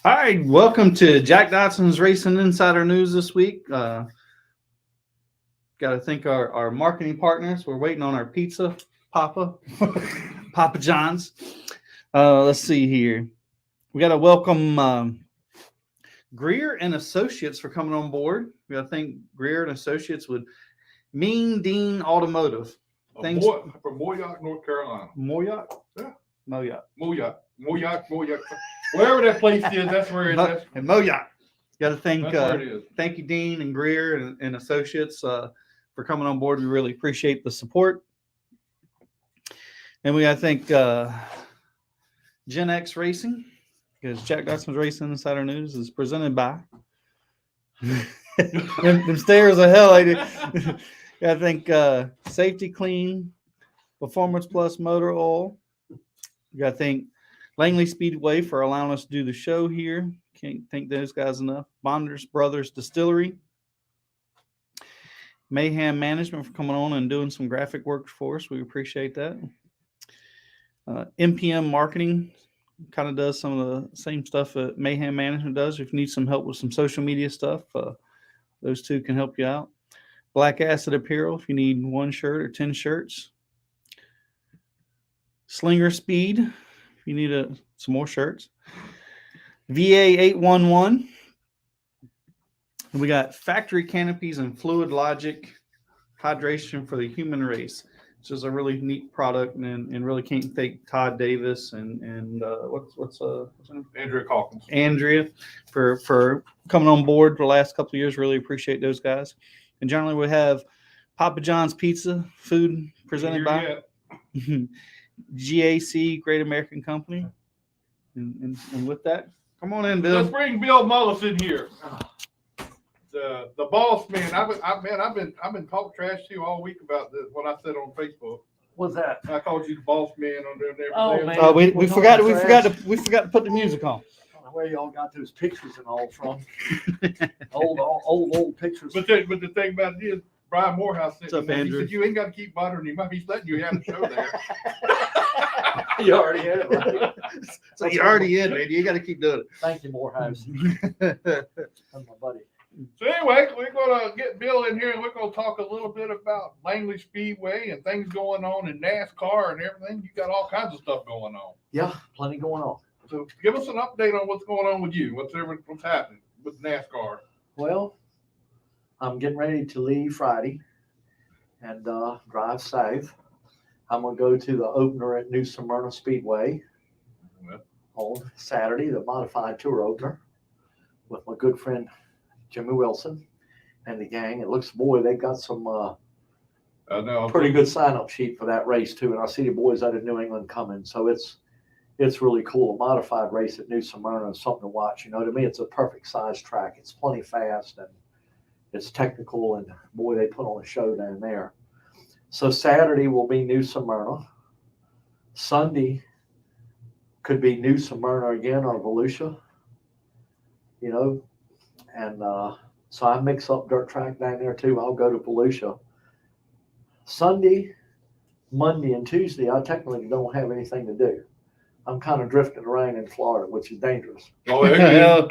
All right, welcome to Jack Dodson's Racing Insider News this week. Got to thank our marketing partners. We're waiting on our pizza, Papa John's. Let's see here. We got to welcome Grier and Associates for coming on board. We got to thank Grier and Associates with Mean Dean Automotive. From Moyock, North Carolina. Moyock? Yeah. Moyock. Moyock. Wherever that place is, that's where it is. And Moyock. Got to thank thank you, Dean and Grier and Associates, for coming on board. We really appreciate the support. And we got to thank Gen X Racing, because Jack Dodson's Racing Insider News is presented by. them stairs of hell. I got to thank Safety Clean, Performance Plus Motor Oil. We got to thank Langley Speedway for allowing us to do the show here. Can't thank those guys enough. Bonders Brothers Distillery. Mayhem Management for coming on and doing some graphic work for us. We appreciate that. MPM Marketing kind of does some of the same stuff that Mayhem Management does. If you need some help with some social media stuff, those two can help you out. Black Acid Apparel if you need 1 shirt or 10 shirts. Slinger Speed if you need some more shirts. VA 811. And we got Factory Canopies and Fluid Logic Hydration for the Human Race. It's just a really neat product, and really can't thank Todd Davis and what's her name? Andrea Calkins. Andrea for coming on board for the last couple of years. Really appreciate those guys. And generally we have Papa John's Pizza food presented by GAC, Great American Company. And with that, come on in, Bill. Let's bring Bill Mullis in here. The boss man. I've been talking trash to you all week about what I said on Facebook. What's that? I called you the boss man on there. Oh, man. Oh, we forgot to put the music on. I don't know where y'all got those pictures and all from. old pictures. But the thing about it is, Brian Morehouse said, What's up, Andrew? He said, you ain't got to keep bothering him. He's letting you have a show there. You already had it, right? So you're already in, man. You got to keep doing it. Thank you, Morehouse. That's my buddy. So anyway, we're going to get Bill in here, and we're going to talk a little bit about Langley Speedway and things going on in NASCAR and everything. You got all kinds of stuff going on. Yeah, plenty going on. So give us an update on what's going on with you. What's happening with NASCAR? Well, I'm getting ready to leave Friday and drive south. I'm going to go to the opener at New Smyrna Speedway on Saturday, the modified tour opener, with my good friend Jimmy Wilson and the gang. It looks, boy, they got some pretty good sign-up sheet for that race too. And I see the boys out of New England coming, so it's really cool. A modified race at New Smyrna is something to watch. You know, to me, it's a perfect size track. It's plenty fast and it's technical, and boy, they put on a show down there. So Saturday will be New Smyrna. Sunday could be New Smyrna again or Volusia. You know. And so I mix up dirt track down there too. I'll go to Volusia. Sunday, Monday, and Tuesday, I technically don't have anything to do. I'm kind of drifting around in Florida, which is dangerous. Oh, yeah.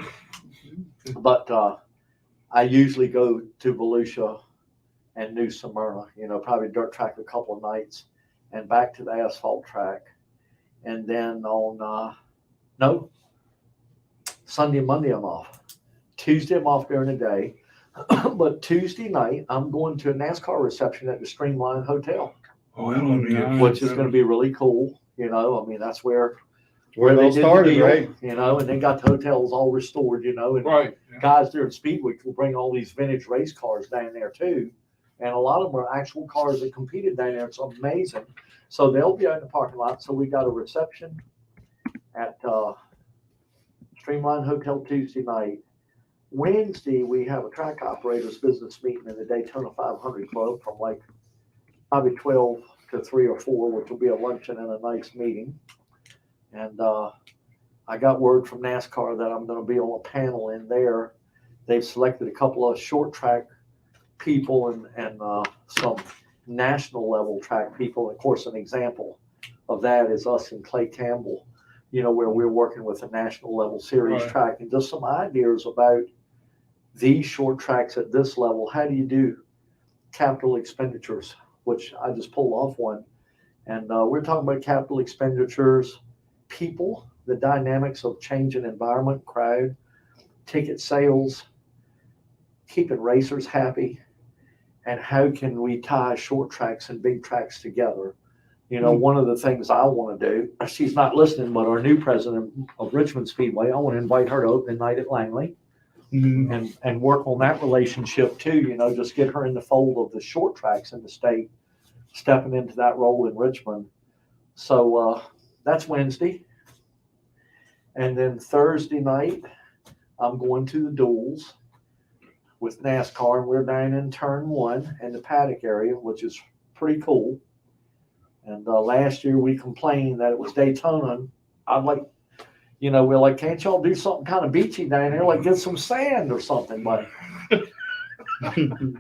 But I usually go to Volusia and New Smyrna, you know, probably dirt track a couple of nights and back to the asphalt track. And then on, Sunday and Monday I'm off. Tuesday, I'm off during the day. But Tuesday night, I'm going to a NASCAR reception at the Streamline Hotel. Oh, that'll be nice. Which is going to be really cool. You know, I mean, that's where Where they they did started, the deal, right? you know, and they got the hotels all restored, you know, and right. guys there at Speedway will bring all these vintage race cars down there too. And a lot of them are actual cars that competed down there. It's amazing. So they'll be out in the parking lot. So we got a reception at Streamline Hotel Tuesday night. Wednesday, we have a track operators business meeting in the Daytona 500 Club from like probably 12 to 3 or 4, which will be a luncheon and a nice meeting. And I got word from NASCAR that I'm going to be on a panel in there. They've selected a couple of short track people and some national level track people. Of course, an example of that is us and Clay Campbell. where we're working with a national level series Right. track, and just some ideas about these short tracks at this level. How do you do capital expenditures, which I just pulled off one. And we're talking about capital expenditures, people, the dynamics of changing environment, crowd, ticket sales, keeping racers happy, and how can we tie short tracks and big tracks together. One of the things I want to do, she's not listening, but our new president of Richmond Speedway, I want to invite her to opening night at Langley. And work on that relationship too, just get her in the fold of the short tracks in the state, stepping into that role in Richmond. So that's Wednesday. And then Thursday night, I'm going to the duels with NASCAR, and we're down in turn 1 in the paddock area, which is pretty cool. And last year we complained that it was Daytona. I'm like, we're like, can't y'all do something kind of beachy down there, like get some sand or something? But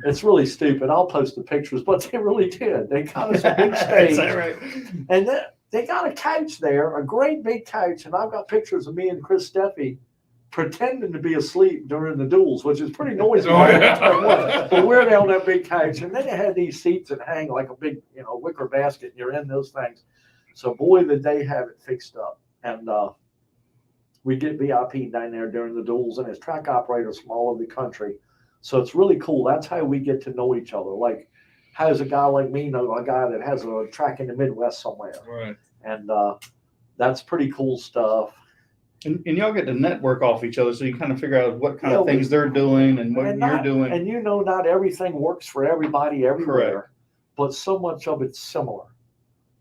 it's really stupid. I'll post the pictures, but they really did. They got us a big stage. Is that right? And then they got a couch there, a great big couch, and I've got pictures of me and Chris Steffi pretending to be asleep during the duels, which is pretty noisy. Oh, yeah. But we're down that big couch, and then they had these seats that hang like a big, wicker basket, and you're in those things. So boy, did they have it fixed up. And we get VIP down there during the duels, and it's track operators from all over the country. So it's really cool. That's how we get to know each other. Like, how does a guy like me know a guy that has a track in the Midwest somewhere? Right. And that's pretty cool stuff. And y'all get to network off each other, so you kind of figure out what kind of things they're doing and what you're doing. And not everything works for everybody everywhere. Correct. But so much of it's similar.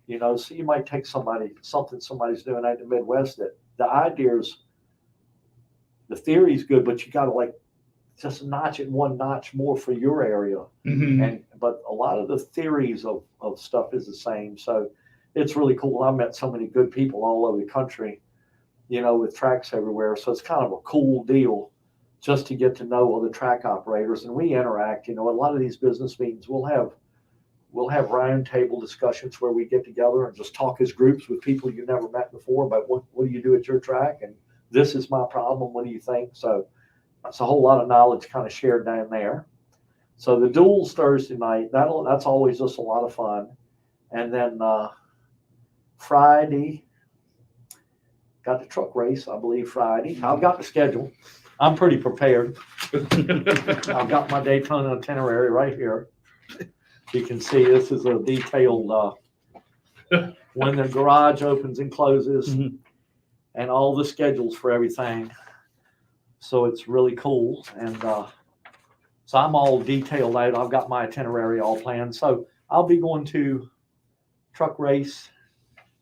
So you might take something somebody's doing out in the Midwest that the ideas, the theory's good, but you got to just notch it one notch more for your area. But a lot of the theories of stuff is the same. So it's really cool. I met so many good people all over the country, with tracks everywhere. So it's kind of a cool deal just to get to know other track operators, and we interact. A lot of these business meetings, we'll have round table discussions where we get together and just talk as groups with people you never met before about what do you do at your track, and this is my problem, what do you think? So that's a whole lot of knowledge kind of shared down there. So the duels Thursday night, that's always just a lot of fun. And then Friday, got the truck race, I believe Friday. I've got the schedule. I'm pretty prepared. I've got my Daytona itinerary right here. You can see this is a detailed when the garage opens and closes, and all the schedules for everything. So it's really cool. And so I'm all detailed out. I've got my itinerary all planned. So I'll be going to truck race.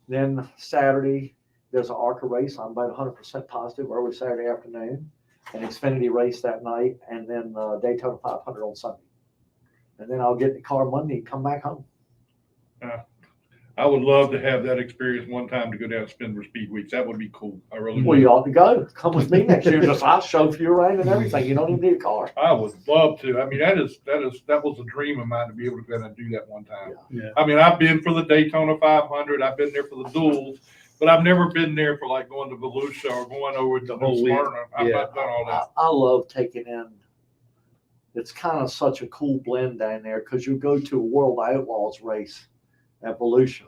Then Saturday, there's an ARCA race. I'm about 100% positive early Saturday afternoon. An Xfinity race that night. And then Daytona 500 on Sunday. And then I'll get in the car Monday and come back home. I would love to have that experience one time to go down to Spindler Speed Weeks. That would be cool. I really Well, would. you ought to go. Come with me next year. I'll show you around and everything. You don't even need a car. I would love to. I mean, that was a dream of mine to be able to go down and do that one time. Yeah. I mean, I've been for the Daytona 500. I've been there for the duels, but I've never been there for like going to Volusia or going over to whole week. Smyrna. I've not done all that. I love taking in. It's kind of such a cool blend down there because you go to a World Outlaws race at Volusia.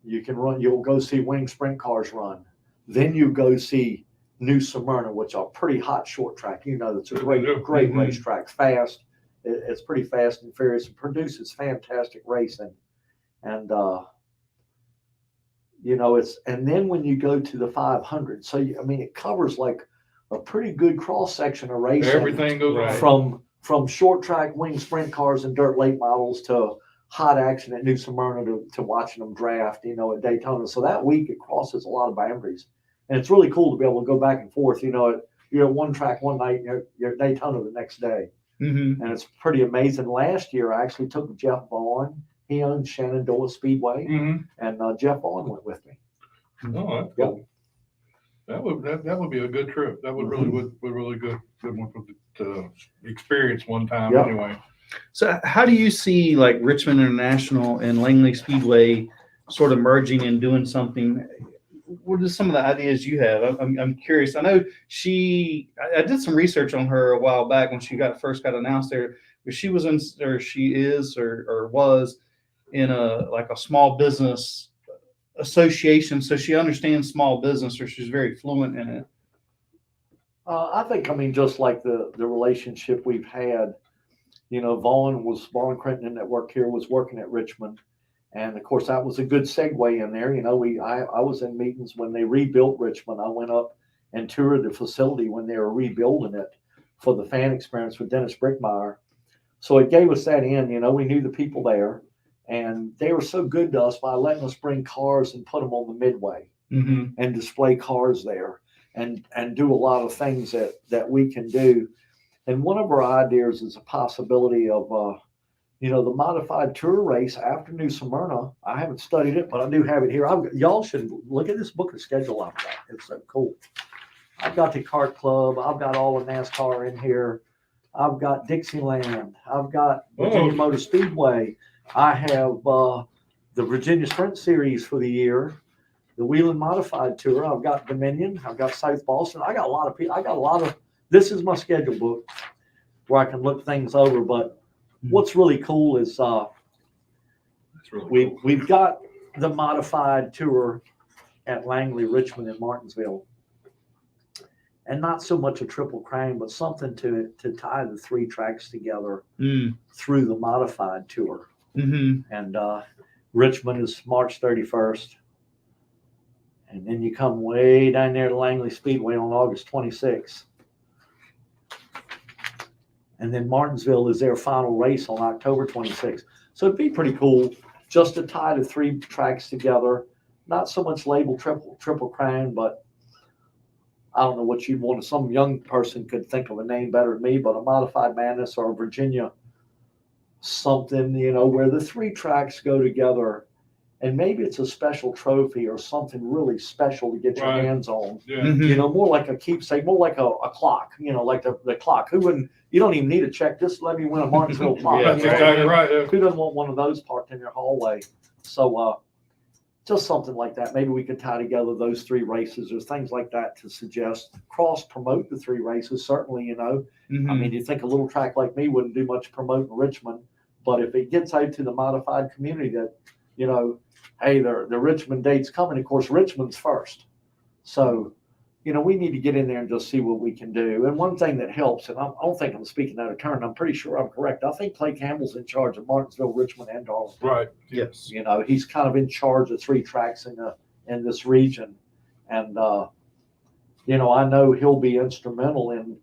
You'll go see Wing Sprint Cars run. Then you go see New Smyrna, which are pretty hot short track. It's a great racetrack. Fast. It's pretty fast and furious. It produces fantastic racing. And, and then when you go to the 500, so, it covers like a pretty good cross section of racing. Everything goes right. From short track wing sprint cars and dirt late models to hot action at New Smyrna to watching them draft, at Daytona. So that week it crosses a lot of boundaries. And it's really cool to be able to go back and forth. You're at one track one night, you're at Daytona the next day. And it's pretty amazing. Last year I actually took Jeff Vaughn. He owns Shenandoah Speedway. And Jeff Vaughn went with me. Oh, that's cool. That would be a good trip. That would really would really good one for to experience one time anyway. So how do you see like Richmond International and Langley Speedway sort of merging and doing something? what are some of the ideas you have? I'm curious. I know I did some research on her a while back when she first got announced there, but she was in, or she is, or was in a small business association. So she understands small business, or she's very fluent in it. I think, I mean, just like the relationship we've had, Vaughn Crenton that worked here was working at Richmond. And of course, that was a good segue in there. I was in meetings when they rebuilt Richmond. I went up and toured the facility when they were rebuilding it for the fan experience with Dennis Brickmeyer. So it gave us that in, we knew the people there, and they were so good to us by letting us bring cars and put them on the midway and display cars there and do a lot of things that we can do. And one of our ideas is a possibility of, the modified tour race after New Smyrna. I haven't studied it, but I do have it here. Y'all should look at this book of schedule I've got. It's so cool. I've got the kart club. I've got all the NASCAR in here. I've got Dixieland. I've got Virginia Motor Speedway. I have the Virginia Sprint Series for the year, the Wheeling Modified Tour. I've got Dominion. I've got South Boston. I got a lot of people. This is my schedule book where I can look things over. But what's really cool is we've got the modified tour at Langley, Richmond, and Martinsville. And not so much a triple crown, but something to tie the three tracks together through the modified tour. And Richmond is March 31st. And then you come way down there to Langley Speedway on August 26th. And then Martinsville is their final race on October 26th. So it'd be pretty cool just to tie the three tracks together. Not so much labeled triple crown, but I don't know what you'd want. Some young person could think of a name better than me, but a Modified Madness or a Virginia something, where the three tracks go together, and maybe it's a special trophy or something really special to get your hands on. More like a keepsake, more like a clock, like the clock. Who wouldn't? You don't even need a check. Just let me win a Martinsville clock. That's exactly right. Who doesn't want one of those parked in their hallway? So just something like that. Maybe we could tie together those three races or things like that to suggest cross promote the three races. Certainly, I mean, you think a little track like me wouldn't do much promoting Richmond, but if it gets out to the modified community that, hey, the Richmond date's coming. Of course, Richmond's first. So, we need to get in there and just see what we can do. And one thing that helps, and I don't think I'm speaking out of turn, I'm pretty sure I'm correct. I think Clay Campbell's in charge of Martinsville, Richmond, and Darlington. Right. Yes. He's kind of in charge of three tracks in this region. And, I know he'll be instrumental in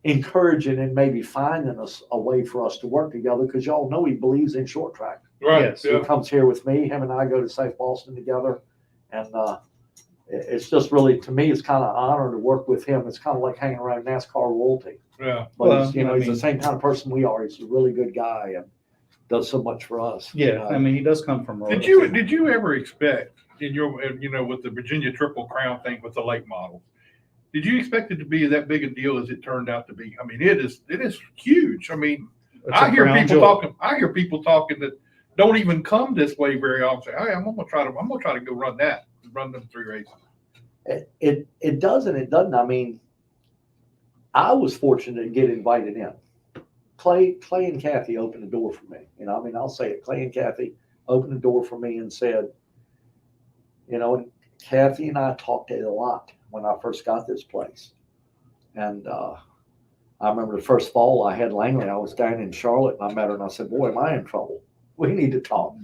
encouraging and maybe finding us a way for us to work together, because y'all know he believes in short track. Right. Yes. He comes here with me. Him and I go to South Boston together. And, it's just really, to me, it's kind of an honor to work with him. It's kind of like hanging around NASCAR royalty. Yeah. But he's the same kind of person we are. He's a really good guy and does so much for us. Yeah, I mean, he does come from royalty. Did you ever expect in your with the Virginia Triple Crown thing with the late model? Did you expect it to be that big a deal as it turned out to be? I mean, it is huge. I mean, I hear people talking that don't even come this way very often. Say, hey, I'm gonna try to go run them three races. It does and it doesn't. I mean, I was fortunate to get invited in. Clay and Kathy opened the door for me. I'll say it. Clay and Kathy opened the door for me and said, and Kathy and I talked a lot when I first got this place. And I remember the first fall I had Langley. I was down in Charlotte and I met her and I said, boy, am I in trouble? We need to talk.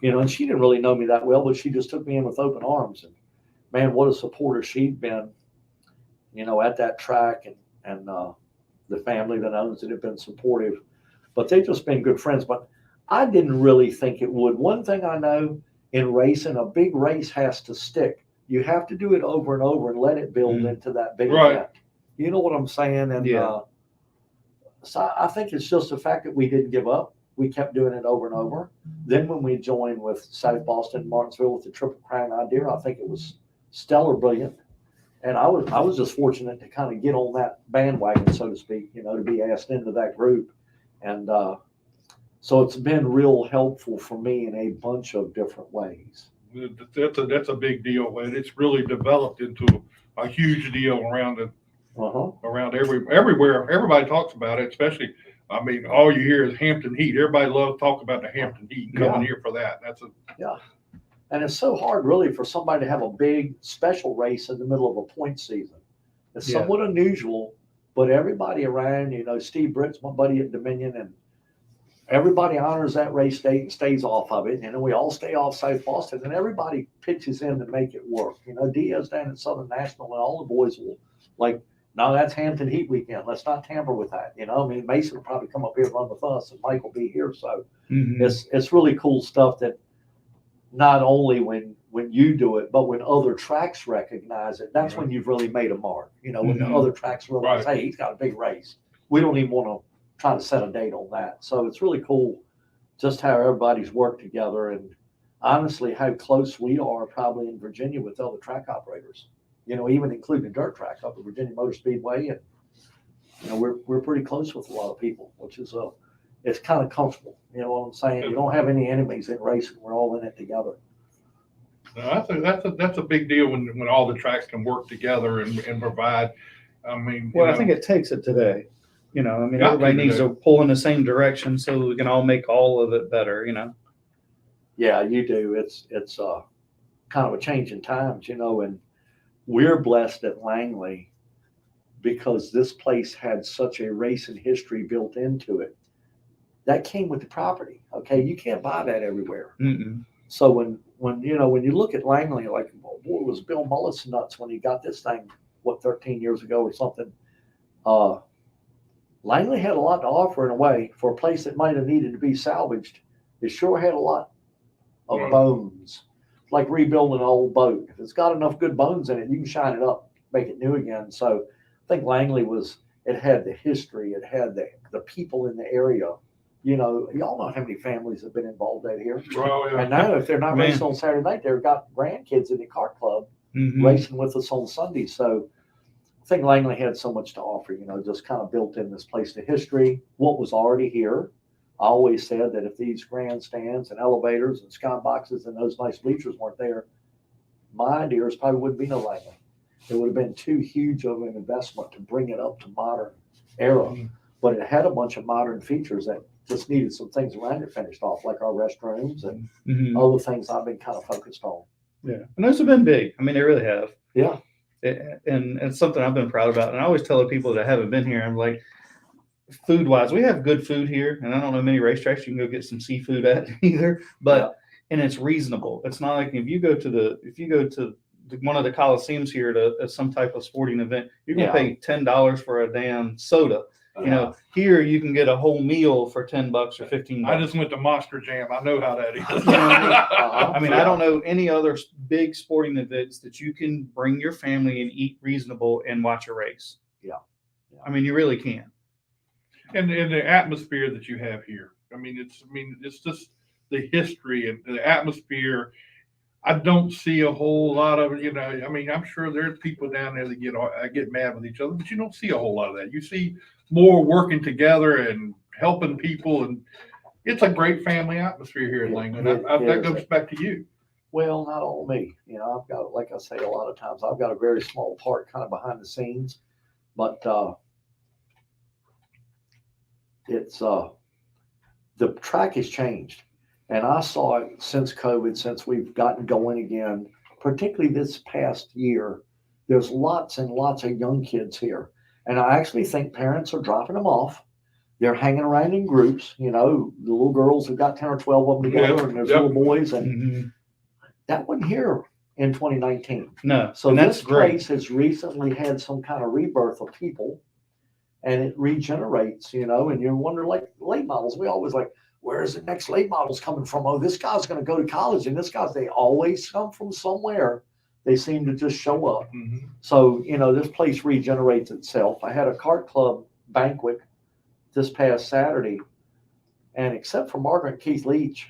And she didn't really know me that well, but she just took me in with open arms. And man, what a supporter she'd been, at that track, and the family that owns it have been supportive. But they've just been good friends. But I didn't really think it would. One thing I know in racing, a big race has to stick. You have to do it over and over and let it build into that big event. You know what I'm saying? And so I think it's just the fact that we didn't give up. We kept doing it over and over. Then when we joined with South Boston and Martinsville with the Triple Crown idea, I think it was stellar, brilliant. And I was just fortunate to kind of get on that bandwagon, so to speak, to be asked into that group. And so it's been real helpful for me in a bunch of different ways. That's a big deal, and it's really developed into a huge deal around everywhere. Everybody talks about it, especially. I mean, all you hear is Hampton Heat. Everybody loves talk about the Hampton Heat and coming here for that. And it's so hard, really, for somebody to have a big special race in the middle of a point season. It's somewhat unusual, but everybody around, Steve Britt's my buddy at Dominion, and everybody honors that race date and stays off of it. We all stay off South Boston, and everybody pitches in to make it work. Diaz down at Southern National, and all the boys will no, that's Hampton Heat weekend. Let's not tamper with that. Mason will probably come up here and run with us, and Mike will be here. So it's really cool stuff that not only when you do it, but when other tracks recognize it, that's when you've really made a mark. When the other tracks realize, hey, he's got a big race. We don't even want to try to set a date on that. So it's really cool just how everybody's worked together, and honestly how close we are probably in Virginia with other track operators, even including dirt track up at Virginia Motor Speedway. And, we're pretty close with a lot of people, which is, it's kind of comfortable. You know what I'm saying? You don't have any enemies in racing. We're all in it together. No, that's a big deal when all the tracks can work together and provide. I mean, I think it takes it today. Everybody needs to pull in the same direction so we can all make all of it better. Yeah, you do. It's kind of a change in times, and we're blessed at Langley because this place had such a racing history built into it. That came with the property. Okay, you can't buy that everywhere. Mm-mm. So when you look at Langley, like, boy, was Bill Mullis nuts when he got this thing 13 years ago or something. Langley had a lot to offer in a way for a place that might have needed to be salvaged. It sure had a lot of bones, like rebuilding an old boat. If it's got enough good bones in it, you can shine it up, make it new again. So I think Langley it had the history, it had the people in the area. Y'all know how many families have been involved out here. Well, yeah. And now if they're not racing on Saturday night, they've got grandkids in the kart club racing with us on Sunday. So I think Langley had so much to offer, just kind of built in this place to history, what was already here. I always said that if these grandstands and elevators and skyboxes and those nice bleachers weren't there, my ideas probably wouldn't be no Langley. It would have been too huge of an investment to bring it up to modern era. But it had a bunch of modern features that just needed some things around it finished off, like our restrooms and other things I've been kind of focused on. Yeah, and those have been big. I mean, they really have. Yeah. And it's something I've been proud about. And I always tell the people that haven't been here, I'm like, food wise, we have good food here. And I don't know many racetracks you can go get some seafood at either, but, and it's reasonable. It's not like if you go to one of the Coliseums here to some type of sporting event, you're going to pay $10 for a damn soda. Here you can get a whole meal for $10 or $15. I just went to Monster Jam. I know how that is. I mean, I don't know any other big sporting events that you can bring your family and eat reasonable and watch a race. Yeah. I mean, you really can. And the atmosphere that you have here. It's just the history and the atmosphere. I don't see a whole lot of, I'm sure there's people down there that get mad with each other, but you don't see a whole lot of that. You see more working together and helping people, and it's a great family atmosphere here in Langley. That goes back to you. Well, not all me. I've got, like I say a lot of times, I've got a very small part kind of behind the scenes, but it's the track has changed. And I saw it since COVID, since we've gotten going again, particularly this past year. There's lots and lots of young kids here. And I actually think parents are dropping them off. They're hanging around in groups. The little girls have got 10 or 12 of them together, and there's little boys. And that wasn't here in 2019. No. So this place has recently had some kind of rebirth of people, and it regenerates, and you wonder, like late models, we always like, where's the next late models coming from? Oh, this guy's going to go to college, and they always come from somewhere. They seem to just show up. So, this place regenerates itself. I had a kart club banquet this past Saturday, and except for Margaret and Keith Leach,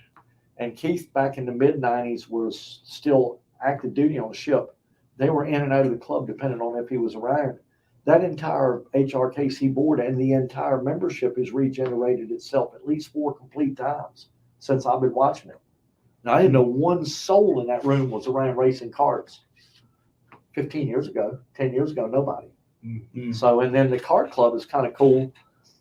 and Keith back in the mid-90s was still active duty on the ship, they were in and out of the club depending on if he was around. That entire HRKC board and the entire membership has regenerated itself at least 4 complete times since I've been watching it. Now, I didn't know one soul in that room was around racing karts. 15 years ago, 10 years ago, nobody. Mm-hmm. So, and then the kart club is kind of cool.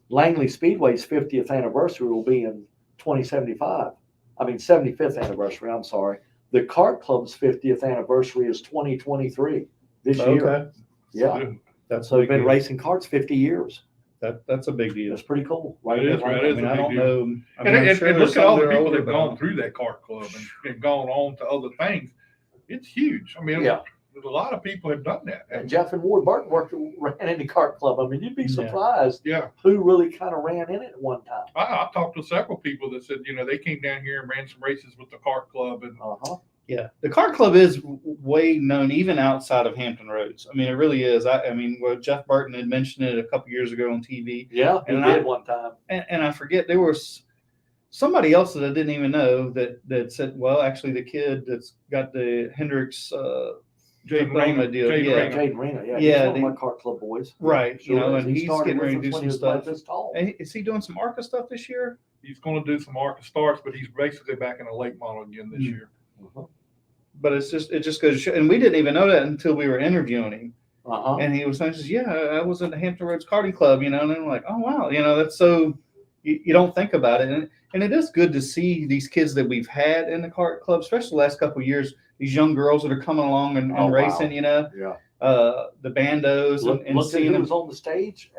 Langley Speedway's 50th anniversary will be in 2075. 75th anniversary, I'm sorry. The kart club's 50th anniversary is 2023, this year. Okay. Yeah. That's So a we've big been deal. racing karts 50 years. That's a big deal. That's pretty cool. It is, Right. it is. I mean, a I big don't deal. know. I mean, And, I'm sure and there's look at all some the that are people older, that but have I gone don't- through that kart club and gone on to other things. It's huge. I mean, Yeah. a lot of people have done that. And Jeff and Ward Burton ran in the kart club. I mean, you'd be Yeah. surprised Yeah. who really kind of ran in it at one time. I talked to several people that said, they came down here and ran some races with the kart club. And Uh-huh. Yeah, the kart club is way known even outside of Hampton Roads. I mean, it really is. I mean, well, Jeff Burton had mentioned it a couple years ago on TV, Yeah, he And did I- one time. and I forget there was somebody else that I didn't even know that said, well, actually, the kid that's got the Hendrix Jaden diploma Rayner- deal, Jaden yeah, Rayner. Jaden Reno, yeah. Yeah, He's one of my kart club boys. right, Sure is. and He he's started getting ready to with do us when some he was stuff. about this tall. And is he doing some ARCA stuff this year? He's going to do some ARCA starts, but he's basically back in a late model again this Mm. year. Uh-huh. But it just goes to show, and we didn't even know that until we were interviewing him. Uh-huh. And he was saying, yeah, I was in the Hampton Roads Karting Club, and I'm like, oh, wow, that's so, you don't think about it. And it is good to see these kids that we've had in the kart club, especially the last couple of years, these young girls that are coming along and Oh, wow. racing, Yeah. the bandos Look and at seeing who them. was on the stage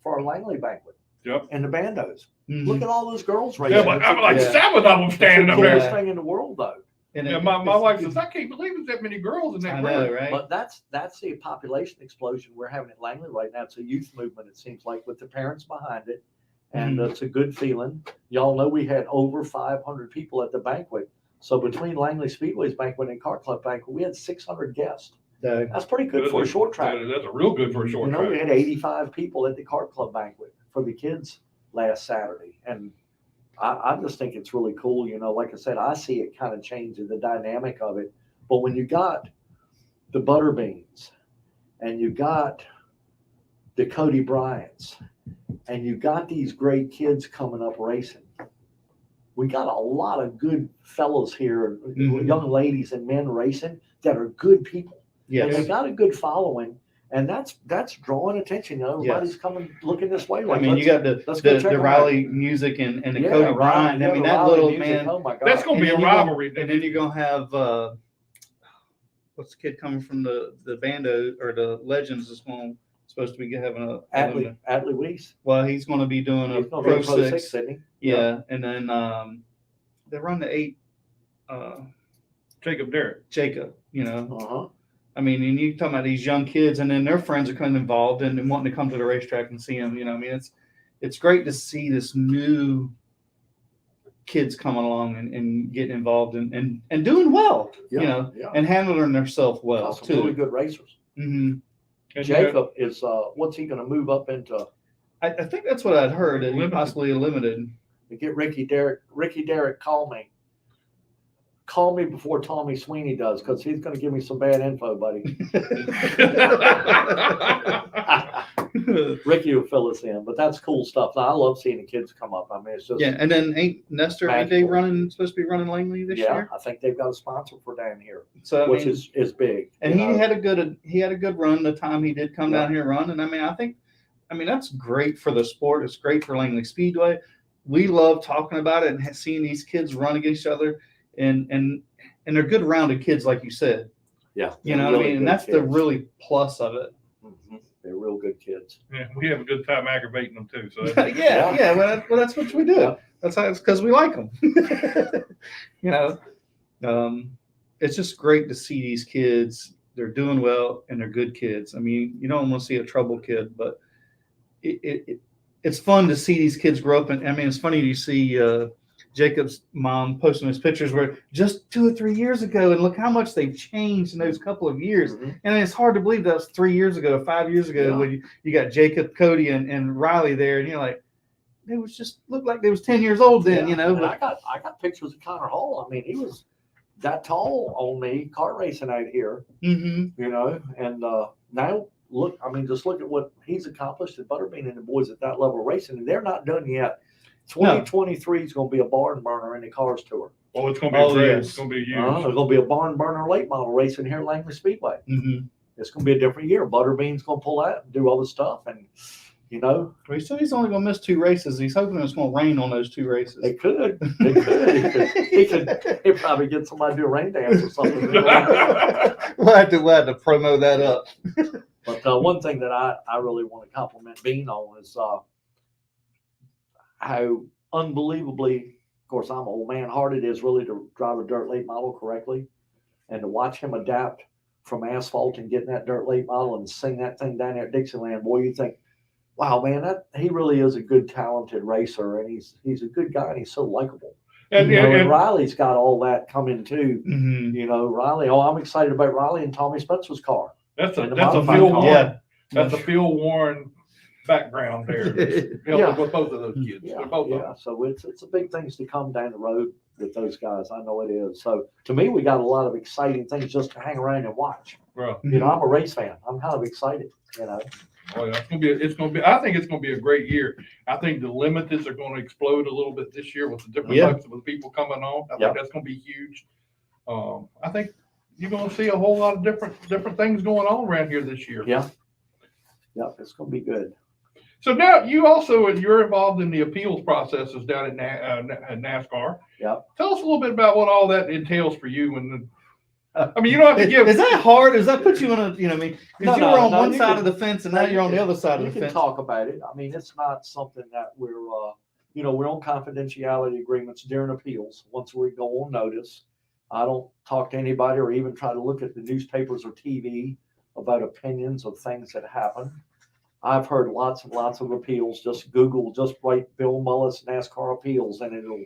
for our Langley banquet. Yep. And the bandos. Mhm. Look at all those girls Yeah, racing. but I'm like Yeah. 7 of them standing It's up the there. coolest Yeah. thing in the world, though. And Yeah, my wife says, I can't believe there's that many girls in that I group. know, right? But that's the population explosion we're having at Langley right now. It's a youth movement, it seems like, with the parents behind it. And it's a good feeling. Y'all know we had over 500 people at the banquet. So between Langley Speedway's banquet and Kart Club banquet, we had 600 guests. That's pretty good for a short track. That's a real good for a short track. We had 85 people at the Kart Club banquet for the kids last Saturday. And I just think it's really cool. Like I said, I see it kind of changing the dynamic of it. But when you got the Butterbeans and you got the Cody Bryants and you got these great kids coming up racing, we got a lot of good fellows here, Mhm. young ladies and men racing that are good people. And they Yes. got a good following. And that's drawing attention. Everybody's coming looking this way. I Like, mean, you got let's go check the them Riley music and the Yeah, Cody right. Bryant. Yeah, I mean, the that Riley little music, man. Oh my God. That's going to be a And then you're rivalry. And then you're going to have, what's the kid coming from the bando or the Legends is supposed to be having a, Adley Weiss. well, he's going to be doing a He's gonna Pro be Pro 6. 6, isn't he? Yeah. And then they run the 8, Jacob Derrick. Jacob, Uh-huh. I mean, and you talking about these young kids, and then their friends are kind of involved and wanting to come to the racetrack and see them. I mean, it's great to see this new kids coming along and getting involved and doing well, Yeah. and handling themselves well Got some really too. good racers. Hmm. And Jacob is what's he going to move up into? I think that's what I'd heard, that he Limited. possibly a limited. To get Ricky Derrick, call me. Call me before Tommy Sweeney does, because he's going to give me some bad info, buddy. Ricky will fill us in, but that's cool stuff. I love seeing the kids come up. I mean, it's just Yeah, and then ain't Nestor ain't they supposed to be running Langley this year? I think they've got a sponsor for down here, So I which mean, is big. and he had a good run the time he did come down here and run. And I mean that's great for the sport. It's great for Langley Speedway. We love talking about it and seeing these kids run against each other, and they're good rounded kids, like you said. Yeah, You know what I mean? And that's the really plus of it. Mhm. They're real good kids. Yeah, we have a good time aggravating them too. So yeah. Well, that's what we do. Yeah. That's how it's because we like them. It's just great to see these kids. They're doing well and they're good kids. I mean, you don't want to see a trouble kid, but it's fun to see these kids grow up. And I mean, it's funny to see Jacob's mom posting his pictures where just 2 or 3 years ago, and look how much they've changed in those couple of years. Mhm. And it's hard to believe that was 3 years ago, 5 years ago, Yeah. when you got Jacob, Cody, and Riley there, and you're like, they was just looked like they was 10 years old then, Yeah, and But I got pictures of Connor Hall. I mean, he was that tall on me, kart racing out here, Mhm. and now look, I mean, just look at what he's accomplished at Butterbean and the boys at that level of racing, and they're not done yet. 2023 is going to be a barn burner in the Cars Tour. Oh, it's going to be great. Yes. It's going to be huge. There's going to be a barn burner late model racing here at Langley Speedway. Mm-hmm. It's going to be a different year. Butterbean's going to pull out and do all the stuff. And, you know, He said he's only going to miss 2 races. He's hoping it's going to rain on those 2 races. they could. They could. He'd probably get somebody to do a rain dance or something. we'll have to promo that up. But one thing that I really want to compliment Bean on is how unbelievably, of course, I'm old man, hard it is really to drive a dirt late model correctly, and to watch him adapt from asphalt and getting that dirt late model and sing that thing down there at Dixieland. Boy, you think, wow, man, he really is a good, talented racer, and he's a good guy, and he's so likable. And Riley's got all that coming too. Mm-hmm. You know, Riley. Oh, I'm excited about Riley and Tommy Spencer's car. That's a modified Phil car. Warren. Yeah. That's a Phil Warren background there. Yeah. With both of those kids. Yeah, They're both of yeah. them. So it's a big things to come down the road with those guys. I know it is. So to me, we got a lot of exciting things just to hang around and watch. Well, You know, I'm a race fan. I'm kind of excited. You know. oh, yeah, it's gonna be. I think it's gonna be a great year. I think the limiteds are going to explode a little bit this year with the different Yeah. types of people coming on. I Yeah. think that's going to be huge. I think you're going to see a whole lot of different things going on around here this year. Yeah. Yeah, it's going to be good. So now you're involved in the appeals processes down at NASCAR. Yeah. Tell us a little bit about what all that entails for you. And I mean, you don't have to give. Is that hard? Does that put you in a, I mean, because you were on one you side can- of the fence and now you're on the other side of You the can fence. talk about it. I mean, it's not something that we're on confidentiality agreements during appeals. Once we go on notice, I don't talk to anybody or even try to look at the newspapers or TV about opinions of things that happen. I've heard lots and lots of appeals. Just write Bill Mullis NASCAR appeals, and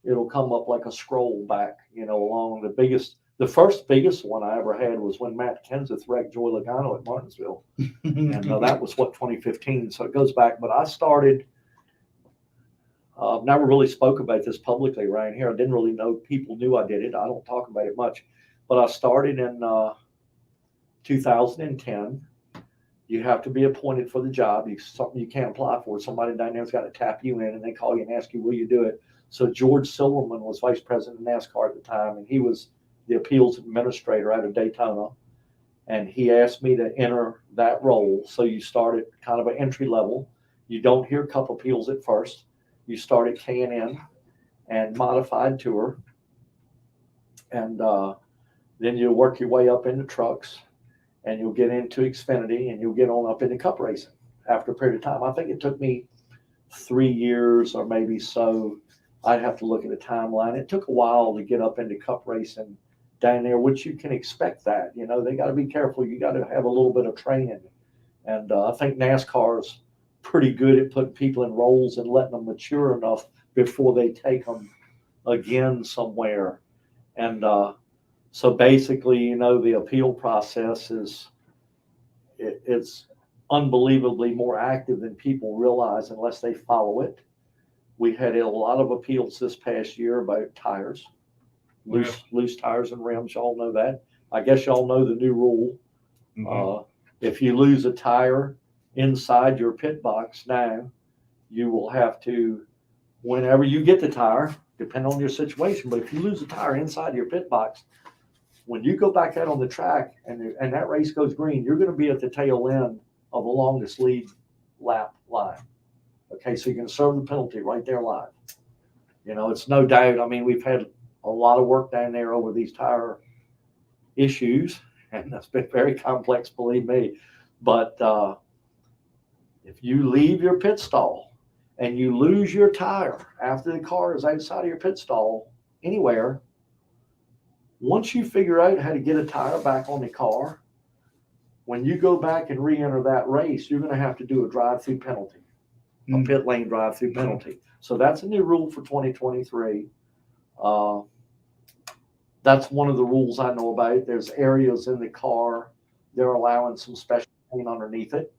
it'll come up like a scroll back, along the first biggest one I ever had was when Matt Kenseth wrecked Joey Logano at Martinsville. And that was 2015. So it goes back, but I started, never really spoke about this publicly around here. I didn't really know people knew I did it. I don't talk about it much, but I started in 2010. You have to be appointed for the job. Something you can't apply for. Somebody down there's got to tap you in and they call you and ask you, will you do it? So George Silverman was vice president of NASCAR at the time, and he was the appeals administrator out of Daytona. And he asked me to enter that role. So you start at kind of an entry level. You don't hear cup appeals at first. You start at K&N and modified tour. And then you work your way up into trucks, and you'll get into Xfinity, and you'll get on up into cup racing after a period of time. I think it took me 3 years or maybe so. I'd have to look at the timeline. It took a while to get up into cup racing down there, which you can expect that. They got to be careful. You got to have a little bit of training. And I think NASCAR is pretty good at putting people in roles and letting them mature enough before they take them again somewhere. And so basically, the appeal process it's unbelievably more active than people realize unless they follow it. We had a lot of appeals this past year about tires, loose tires and rims. Y'all know that. I guess y'all know the new rule. Mhm. If you lose a tire inside your pit box now, you will have to, whenever you get the tire, depending on your situation, but if you lose a tire inside your pit box, when you go back out on the track and that race goes green, you're going to be at the tail end of the longest lead lap line. Okay, so you're going to serve the penalty right there live. It's no doubt. I mean, we've had a lot of work down there over these tire issues, and that's been very complex, believe me. But if you leave your pit stall and you lose your tire after the car is outside of your pit stall anywhere, once you figure out how to get a tire back on the car, when you go back and re-enter that race, you're going to have to do a drive-through penalty, a pit lane drive-through penalty. So that's a new rule for 2023. That's one of the rules I know about. There's areas in the car, they're allowing some special paint underneath it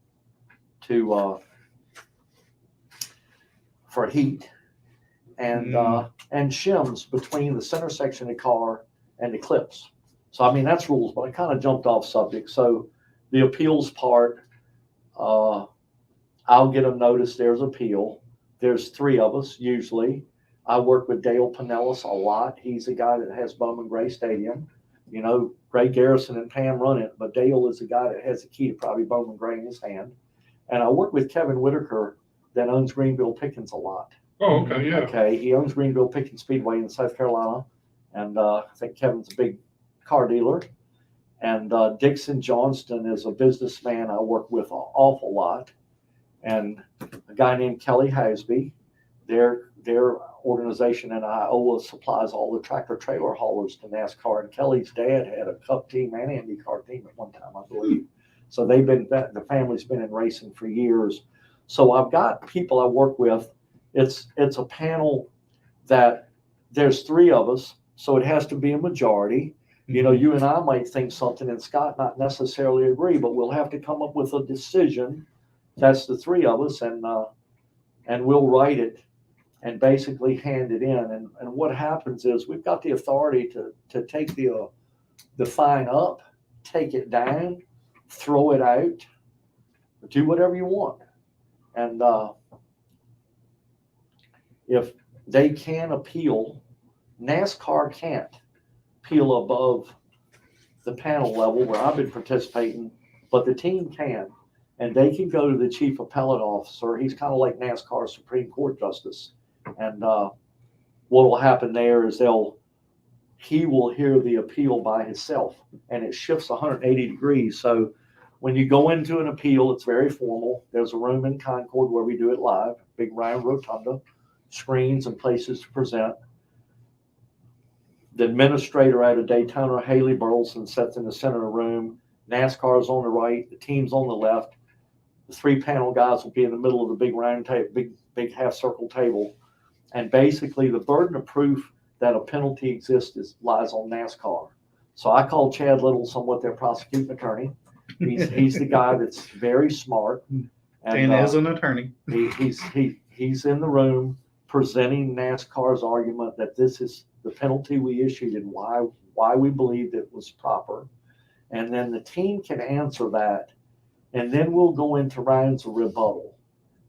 for heat and shims between the center section of the car and the clips. So, I mean, that's rules, but I kind of jumped off subject. So the appeals part, I'll get a notice there's appeal. There's 3 of us usually. I work with Dale Pinellas a lot. He's the guy that has Bowman Gray Stadium. You know, Ray Garrison and Pam run it, but Dale is the guy that has the key to probably Bowman Gray in his hand. And I work with Kevin Whitaker that owns Greenville Pickens a lot. Oh, okay, yeah. Okay, he owns Greenville Pickens Speedway in South Carolina. And I think Kevin's a big car dealer. And Dixon Johnston is a businessman I work with an awful lot. And a guy named Kelly Hasby, their organization in Iowa supplies all the tractor trailer haulers to NASCAR. And Kelly's dad had a Cup team and IndyCar team at one time, I believe. So the family's been in racing for years. So I've got people I work with. It's a panel that there's 3 of us, so it has to be a majority. You know, you and I might think something and Scott not necessarily agree, but we'll have to come up with a decision. That's the 3 of us, and we'll write it and basically hand it in. And what happens is we've got the authority to take the fine up, take it down, throw it out, do whatever you want. And if they can appeal, NASCAR can't appeal above the panel level where I've been participating, but the team can. And they can go to the chief appellate officer. He's kind of like NASCAR Supreme Court justice. And what will happen there is he will hear the appeal by himself, and it shifts 180 degrees. So when you go into an appeal, it's very formal. There's a room in Concord where we do it live, big round rotunda, screens and places to present. The administrator out of Daytona, Haley Burleson, sits in the center of the room. NASCAR is on the right, the team's on the left. The 3 panel guys will be in the middle of the big round table, big half circle table. And basically the burden of proof that a penalty exists lies on NASCAR. So I call Chad Little somewhat their prosecuting attorney. He's the guy that's very smart. And is an attorney. He's in the room presenting NASCAR's argument that this is the penalty we issued and why we believed it was proper. And then the team can answer that. And then we'll go into rounds of rebuttal.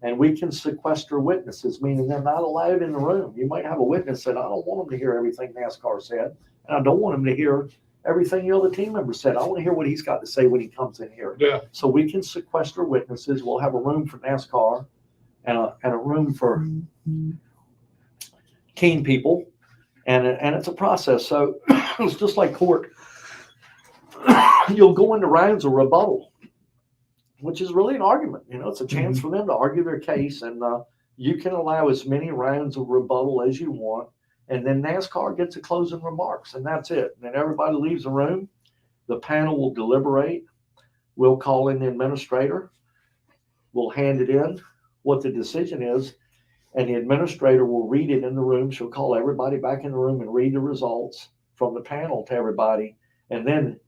And we can sequester witnesses, meaning they're not allowed in the room. You might have a witness that I don't want them to hear everything NASCAR said, and I don't want them to hear everything the other team member said. I want to hear what he's got to say when he comes in here. Yeah. So we can sequester witnesses. We'll have a room for NASCAR and a room for keen people, and it's a process. So it's just like court. You'll go into rounds of rebuttal, which is really an argument. You know, it's a chance for them to argue their case, and you can allow as many rounds of rebuttal as you want, and then NASCAR gets a closing remarks, and that's it. And then everybody leaves the room. The panel will deliberate. We'll call in the administrator. We'll hand it in, what the decision is, and the administrator will read it in the room. She'll call everybody back in the room and read the results from the panel to everybody, and then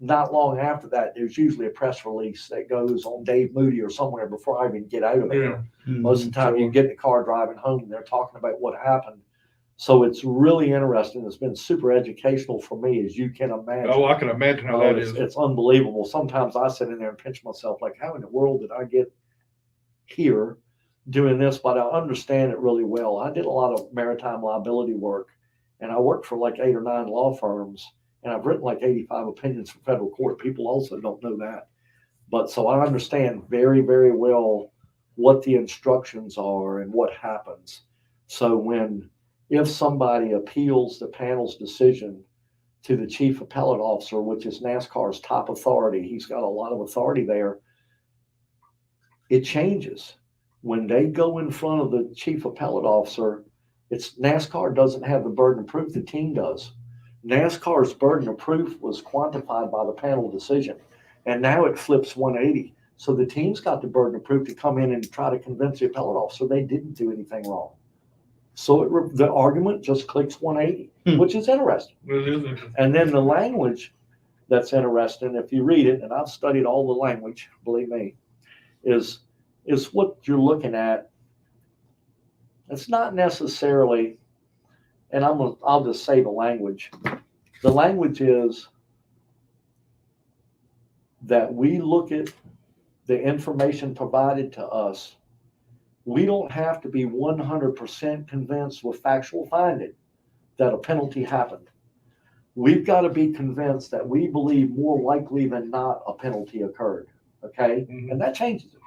not long after that, there's usually a press release that goes on Dave Moody or somewhere before I even get out of there. Most of the time you get in the car driving home and they're talking about what happened. So it's really interesting. It's been super educational for me, as you can imagine. Oh, I can imagine how that is. It's unbelievable. Sometimes I sit in there and pinch myself like, how in the world did I get here doing this? But I understand it really well. I did a lot of maritime liability work, and I worked for like 8 or 9 law firms. And I've written like 85 opinions for federal court. People also don't know that. But so I understand very, very well what the instructions are and what happens. So if somebody appeals the panel's decision to the chief appellate officer, which is NASCAR's top authority, he's got a lot of authority there, it changes. When they go in front of the chief appellate officer, NASCAR doesn't have the burden of proof, the team does. NASCAR's burden of proof was quantified by the panel decision, and now it flips 180. So the team's got the burden of proof to come in and try to convince the appellate officer they didn't do anything wrong. So the argument just clicks 180, which is interesting. It is interesting. And then the language that's interesting, if you read it, and I've studied all the language, believe me, is what you're looking at. It's not necessarily, and I'll just say the language. The language is that we look at the information provided to us we don't have to be 100% convinced with factual finding that a penalty happened. We've got to be convinced that we believe more likely than not a penalty occurred. Okay. Mhm. And that changes it.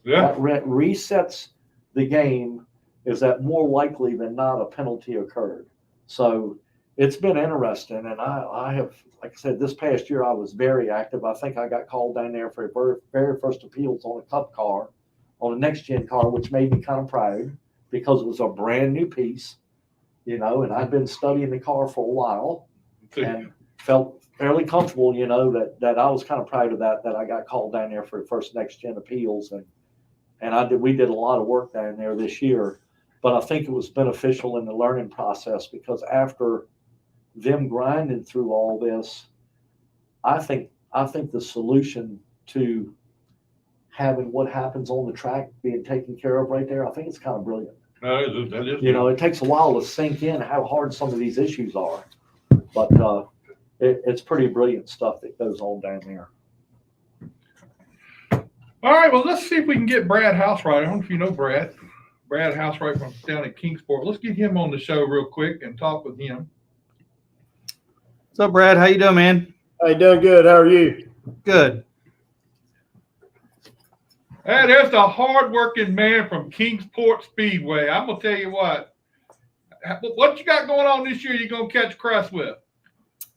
Yeah. That resets the game, is that more likely than not a penalty occurred. So it's been interesting. And I have, like I said, this past year I was very active. I think I got called down there for the very first appeals on a cup car, on a next gen car, which made me kind of proud because it was a brand new piece, you know, and I'd been studying the car for a while and felt fairly comfortable, you know, that I was kind of proud of that I got called down there for the first next gen appeals. And we did a lot of work down there this year, but I think it was beneficial in the learning process because after them grinding through all this, I think the solution to having what happens on the track being taken care of right there, I think it's kind of brilliant. That is. You know, it takes a while to sink in how hard some of these issues are, but it's pretty brilliant stuff that goes on down there. All right, well, let's see if we can get Brad Housewright. I don't know if you know Brad Housewright from down at Kingsport. Let's get him on the show real quick and talk with him. What's up, Brad? How you doing, man? Hey, doing good. How are you? Good. Hey, there's the hard-working man from Kingsport Speedway. I'm gonna tell you what you got going on this year. You're gonna catch crust with.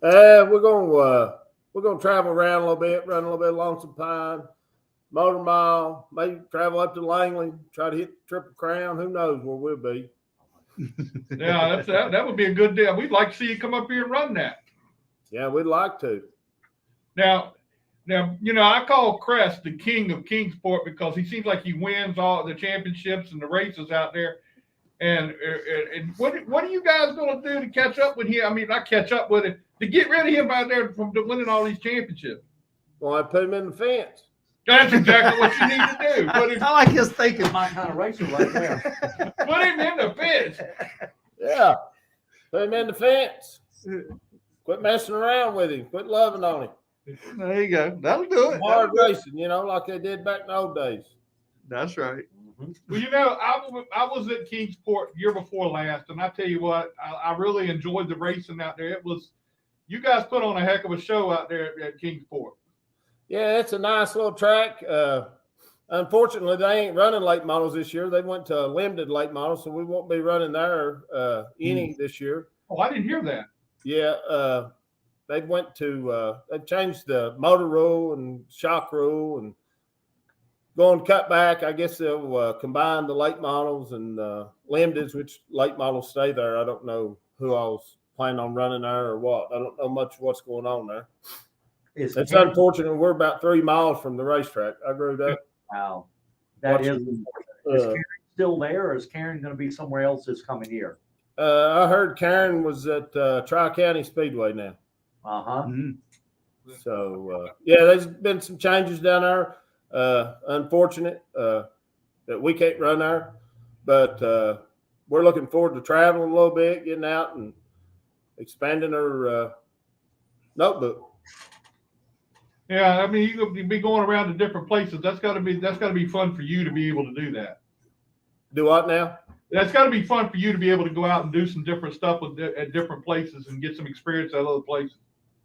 We're gonna travel around a little bit, run a little bit along some pine, motor mile, maybe travel up to Langley, try to hit the Triple Crown. Who knows where we'll be? Yeah, that would be a good deal. We'd like to see you come up here and run that. Yeah, we'd like to. Now, you know, I call Crest the king of Kingsport because he seems like he wins all the championships and the races out there. And what are you guys going to do to catch up with him? I mean, not catch up with him, to get rid of him out there from winning all these championships. Well, I put him in the fence. That's exactly what you need to do. I like his thinking. My kind of racer right there. Put him in the fence. Yeah, put him in the fence. Quit messing around with him. Quit loving on him. There you go. That'll do it. Hard racing, you know, like they did back in the old days. That's right. Well, you know, I was at Kingsport year before last, and I tell you what, I really enjoyed the racing out there. You guys put on a heck of a show out there at Kingsport. Yeah, it's a nice little track. Unfortunately, they ain't running late models this year. They went to limited late models, so we won't be running there any this year. Oh, I didn't hear that. Yeah, they've changed the motor rule and shock rule and going cut back. I guess they'll combine the late models and limiteds, which late models stay there. I don't know who all's planning on running there or what. I don't know much of what's going on there. It's unfortunate. We're about 3 miles from the racetrack. I grew up. Wow. That is watching, unfortunate. Is Karen still there, or is Karen going to be somewhere else this coming year? I heard Karen was at Tri-County Speedway now. Uh-huh. Mm-hmm. So, yeah, there's been some changes down there. Unfortunate that we can't run there. But we're looking forward to traveling a little bit, getting out and expanding our notebook. Yeah, I mean, you'll be going around to different places. That's got to be fun for you to be able to do that. Do what now? That's got to be fun for you to be able to go out and do some different stuff at different places and get some experience at other places.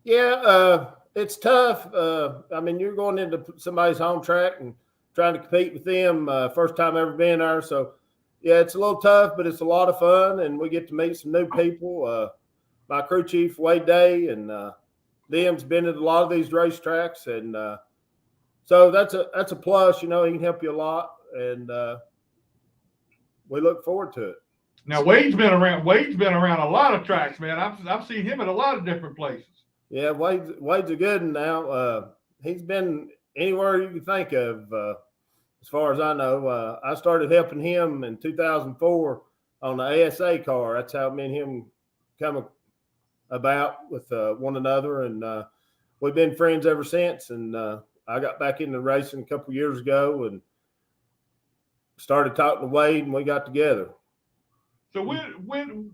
Yeah, it's tough. I mean, you're going into somebody's home track and trying to compete with them. First time ever been there. So, yeah, it's a little tough, but it's a lot of fun, and we get to meet some new people. My crew chief, Wade Day, and them's been at a lot of these racetracks. And so that's a plus. You know, he can help you a lot, and we look forward to it. Now, Wade's been around a lot of tracks, man. I've seen him at a lot of different places. Yeah, Wade's a good one now. He's been anywhere you can think of, as far as I know. I started helping him in 2004 on the ASA car. That's how me and him come about with one another, and we've been friends ever since. And I got back into racing a couple years ago and started talking to Wade, and we got together. So when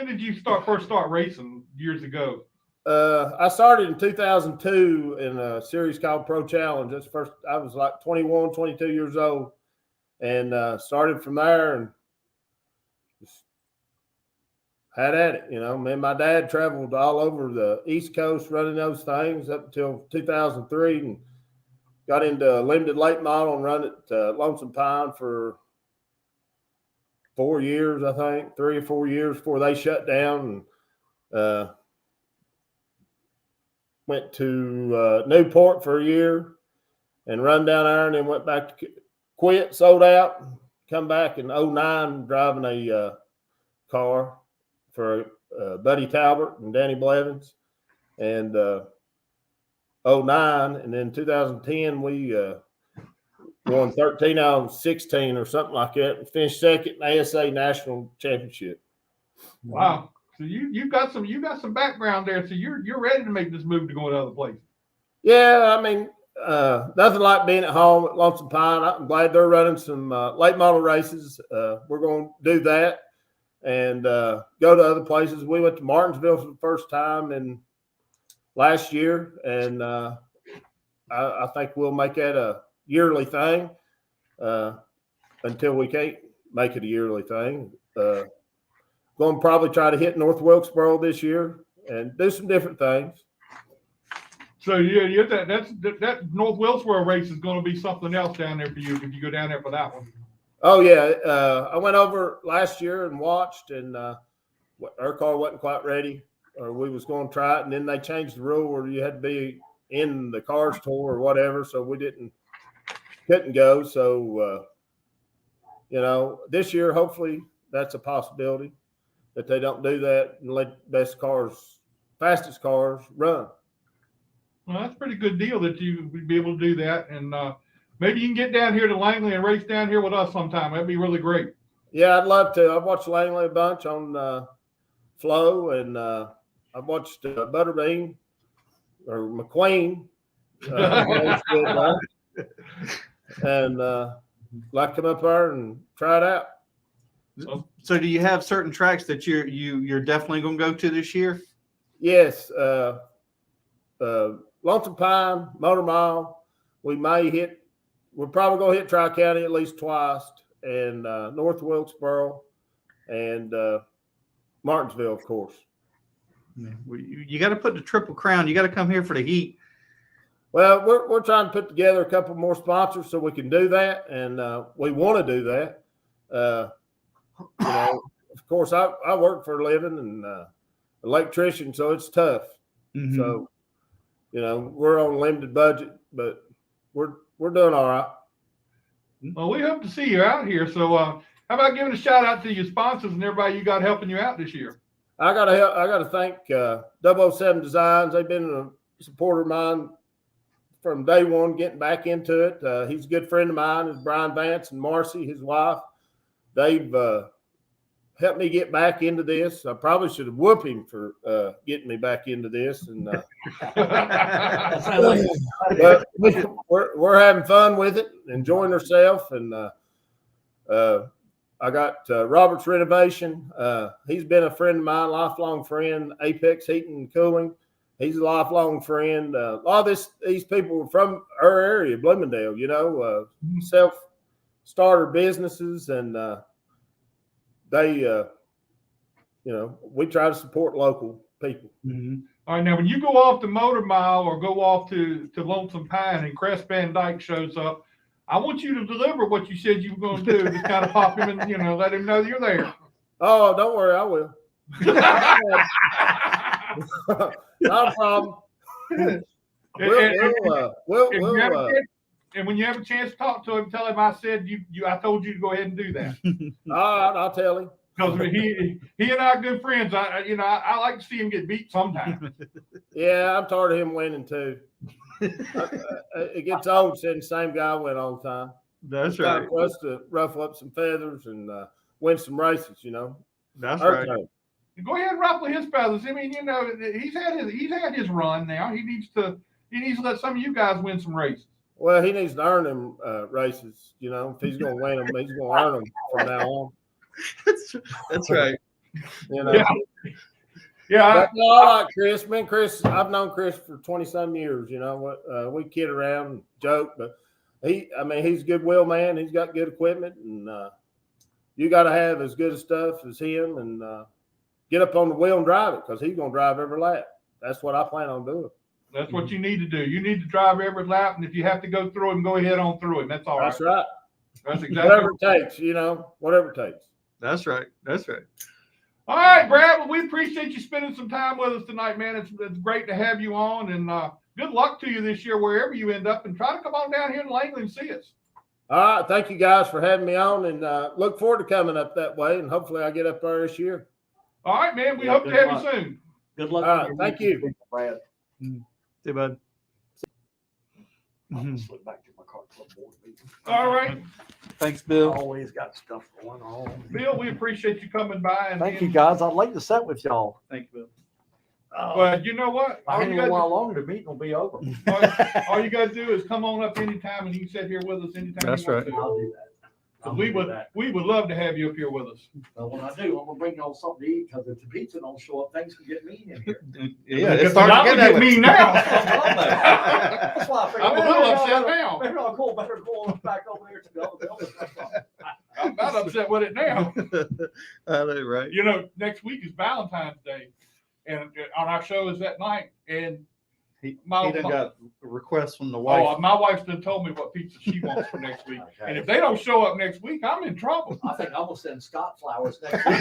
did you first start racing years ago? I started in 2002 in a series called Pro Challenge. That's first. I was like 21, 22 years old, and started from there and just had at it. Me and my dad traveled all over the East Coast running those things up until 2003 and got into limited late model and run at Lonesome Pine for 4 years, I think, 3 or 4 years before they shut down. And went to Newport for a year and run down there, and then went back to quit, sold out, come back in 2009 driving a car for Buddy Talbot and Danny Blevins. And 2009, and then 2010 we won 13 out of 16 or something like that, and finished second in the ASA National Championship. Wow. So you've got some background there. So you're ready to make this move to go to other places. Yeah, I mean, nothing like being at home at Lonesome Pine. I'm glad they're running some late model races. We're going to do that and go to other places. We went to Martinsville for the first time in last year, and I think we'll make that a yearly thing until we can't make it a yearly thing. Going to probably try to hit North Wilkesboro this year and do some different things. So yeah, that North Wilkesboro race is going to be something else down there for you if you go down there for that one. Oh yeah, I went over last year and watched, and our car wasn't quite ready, or we was going to try it, and then they changed the rule where you had to be in the cars tour or whatever, so we couldn't go. So this year hopefully that's a possibility that they don't do that and let fastest cars run. Well, that's a pretty good deal that you would be able to do that. And maybe you can get down here to Langley and race down here with us sometime. That'd be really great. Yeah, I'd love to. I've watched Langley a bunch on Flow, and I've watched Butterbean or McQueen. And like to come up there and try it out. So do you have certain tracks that you're definitely going to go to this year? Yes. Lonesome Pine, Motor Mile. We're probably going to hit Tri-County at least twice, and North Wilkesboro and Martinsville, of course. You got to put the Triple Crown. You got to come here for the heat. Well, we're trying to put together a couple more sponsors so we can do that, and we want to do that. Of course, I work for a living and electrician, so it's tough. Mm-hmm. So, we're on a limited budget, but we're doing all right. Well, we hope to see you out here. So, how about giving a shout out to your sponsors and everybody you got helping you out this year? I got to thank 007 Designs. They've been a supporter of mine from day one, getting back into it. He's a good friend of mine. Is Brian Vance and Marcy, his wife. They've helped me get back into this. I probably should have whooped him for getting me back into this. And but we're having fun with it, enjoying ourselves. And I got Robert's Renovation. He's been a friend of mine, lifelong friend. Apex Heating and Cooling. He's a lifelong friend. A lot of these people are from our area, Bloomingdale, self-starter businesses, and they, we try to support local people. Mm-hmm. All right, now when you go off the Motor Mile or go off to Lonesome Pine and Crest Van Dyke shows up, I want you to deliver what you said you were going to do. Just kind of pop him and let him know you're there. Oh, don't worry, I will. Not a problem. And when you have a chance to talk to him, tell him I said I told you to go ahead and do that. All right, I'll tell him. Because he and I are good friends. I like to see him get beat sometime. Yeah, I'm tired of him winning too. It gets old saying the same guy win all the time. That's it's right. time for us to ruffle up some feathers and win some races. That's right. Go ahead and ruffle his feathers. I mean, he's had his run now. He needs to let some of you guys win some races. Well, he needs to earn them races. If he's going to win them, he's going to earn them from now on. That's right. Yeah. I like Chris. I've known Chris for 20-some years. We kid around and joke, but he's a goodwill man. He's got good equipment, and you got to have as good a stuff as him, and get up on the wheel and drive it, because he's going to drive every lap. That's what I plan on doing. That's what you need to do. You need to drive every lap, and if you have to go through him, go ahead on through him. That's all right. That's right. That's exactly Whatever it takes, whatever it takes. That's right. That's right. All right, Brad. Well, we appreciate you spending some time with us tonight, man. It's great to have you on, and good luck to you this year wherever you end up, and try to come on down here to Langley and see us. All right. Thank you guys for having me on, and look forward to coming up that way, and hopefully I get up there this year. All right, man. We hope to have you soon. Good luck. All right, thank you, Brad. See, bud. I'm gonna slip back to my car club board meeting. All right. Thanks, Bill. Always got stuff going on. Bill, we apprate you coming by. And Thank you, guys. I'd like to sit with y'all. Thank you, Bill. But you know what? If I hang a while longer, the meeting will be over. All you got to do is come on up anytime, and you can sit here with us anytime. That's you want right. to. I'll do that. We would love to have you up here with us. Well, when I do, I'm gonna bring y'all something to eat, because if the pizza don't show up, things can get mean in here. Yeah, it's It's starting not to gonna get get me now. That's why I figured, I'm a little upset now. maybe I'll go back over there to the other building. I'm not upset with it now. I know, right? You know, next week is Valentine's Day, and on our show is that night. And He My- done my- got requests from the wife. oh, my wife's done told me what pizza she wants for next week. Okay. And if they don't show up next week, I'm in trouble. I think I'm gonna send Scott flowers next week.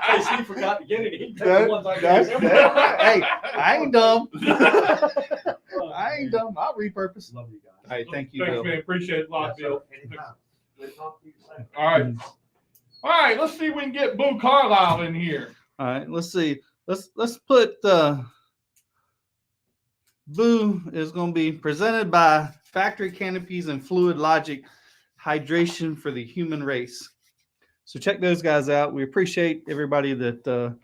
Hey, she forgot to get it. He can take the ones I gave him. Hey, I ain't dumb. I ain't dumb. I'll repurpose. Love you guys. All right, thank you, Thanks, Bill. man. Appreciate it a lot, Yes, sir. Bill. Anytime. Good talking to you, Sam. All right. All right, let's see if we can get Boo Carlisle in here. All right, let's see. Let's put Boo is going to be presented by Factory Canopies and Fluid Logic Hydration for the Human Race. So check those guys out. We appreciate everybody that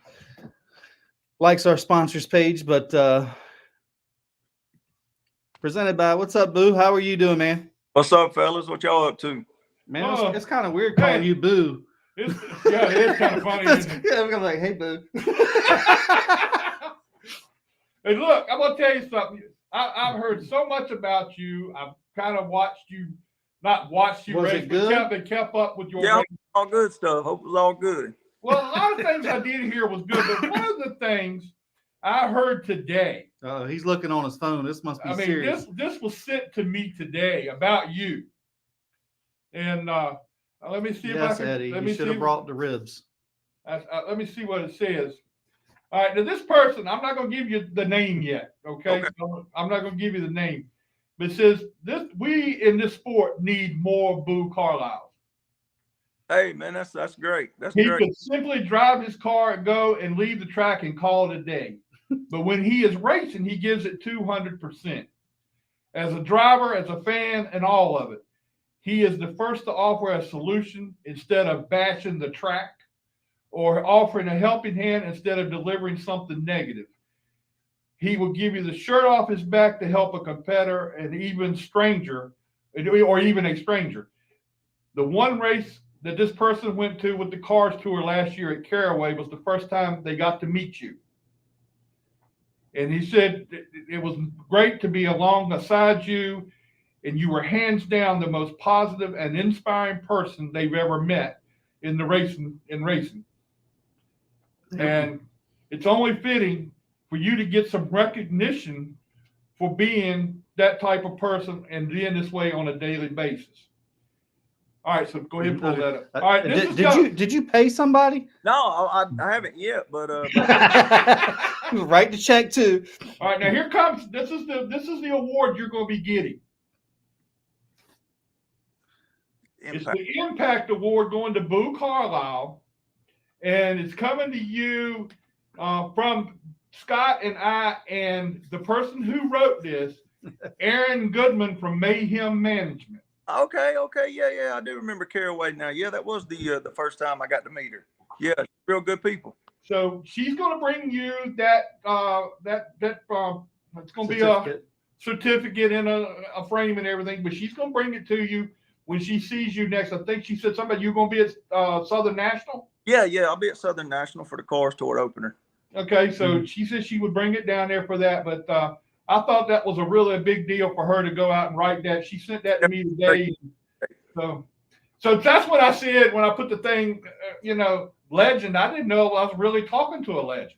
likes our sponsors page, but presented by, what's up, Boo? How are you doing, man? What's up, fellas? What y'all up to? Man, Oh, it's kind of weird calling hey. you Boo. Yeah, it is kind of funny, isn't it? Yeah, I'm like, hey, Boo. Hey, look, I'm gonna tell you something. I've heard so much about you. I've kind of watched you, not watched you Was race, it but good? kept up with your Yeah, race. all good stuff. Hope it was all good. Well, a lot of things I did hear was good, but one of the things I heard today, He's looking on his phone. This must be I mean, serious. this was sent to me today about you. And let me see if I Yes, can. Eddie, let you me should see. have brought the ribs. Let me see what it says. All right, now this person, I'm not going to give you the name yet, okay? I'm not going to give you the name. But it says, we in this sport need more Boo Carlisle. Hey, man, that's great. That's He great. could simply drive his car and go and leave the track and call it a day. But when he is racing, he gives it 200%. As a driver, as a fan, and all of it. He is the first to offer a solution instead of bashing the track, or offering a helping hand instead of delivering something negative. He will give you the shirt off his back to help a competitor and even stranger, or even a stranger. The one race that this person went to with the Cars Tour last year at Caraway was the first time they got to meet you. And he said it was great to be alongside you, and you were hands down the most positive and inspiring person they've ever met in racing. And it's only fitting for you to get some recognition for being that type of person and being this way on a daily basis. All right, so go ahead and pull that up. All right, Did you pay somebody? No, I haven't yet, but Write the check too. All right, now here comes. This is the award you're going to be getting. It's impact. the Impact Award going to Boo Carlisle, and it's coming to you from Scott and I, and the person who wrote this, Aaron Goodman from Mayhem Management. Okay, yeah, I do remember Caraway now. Yeah, that was the first time I got to meet her. Yeah, real good people. So she's going to bring you that it's going to be a certificate in a frame and everything, but she's going to bring it to you when she sees you next. I think she said something, you're going to be at Southern National. Yeah, I'll be at Southern National for the Cars Tour opener. Okay, so she said she would bring it down there for that, but I thought that was a really big deal for her to go out and write that. She sent that to me today. So that's what I said when I put the thing, legend. I didn't know I was really talking to a legend.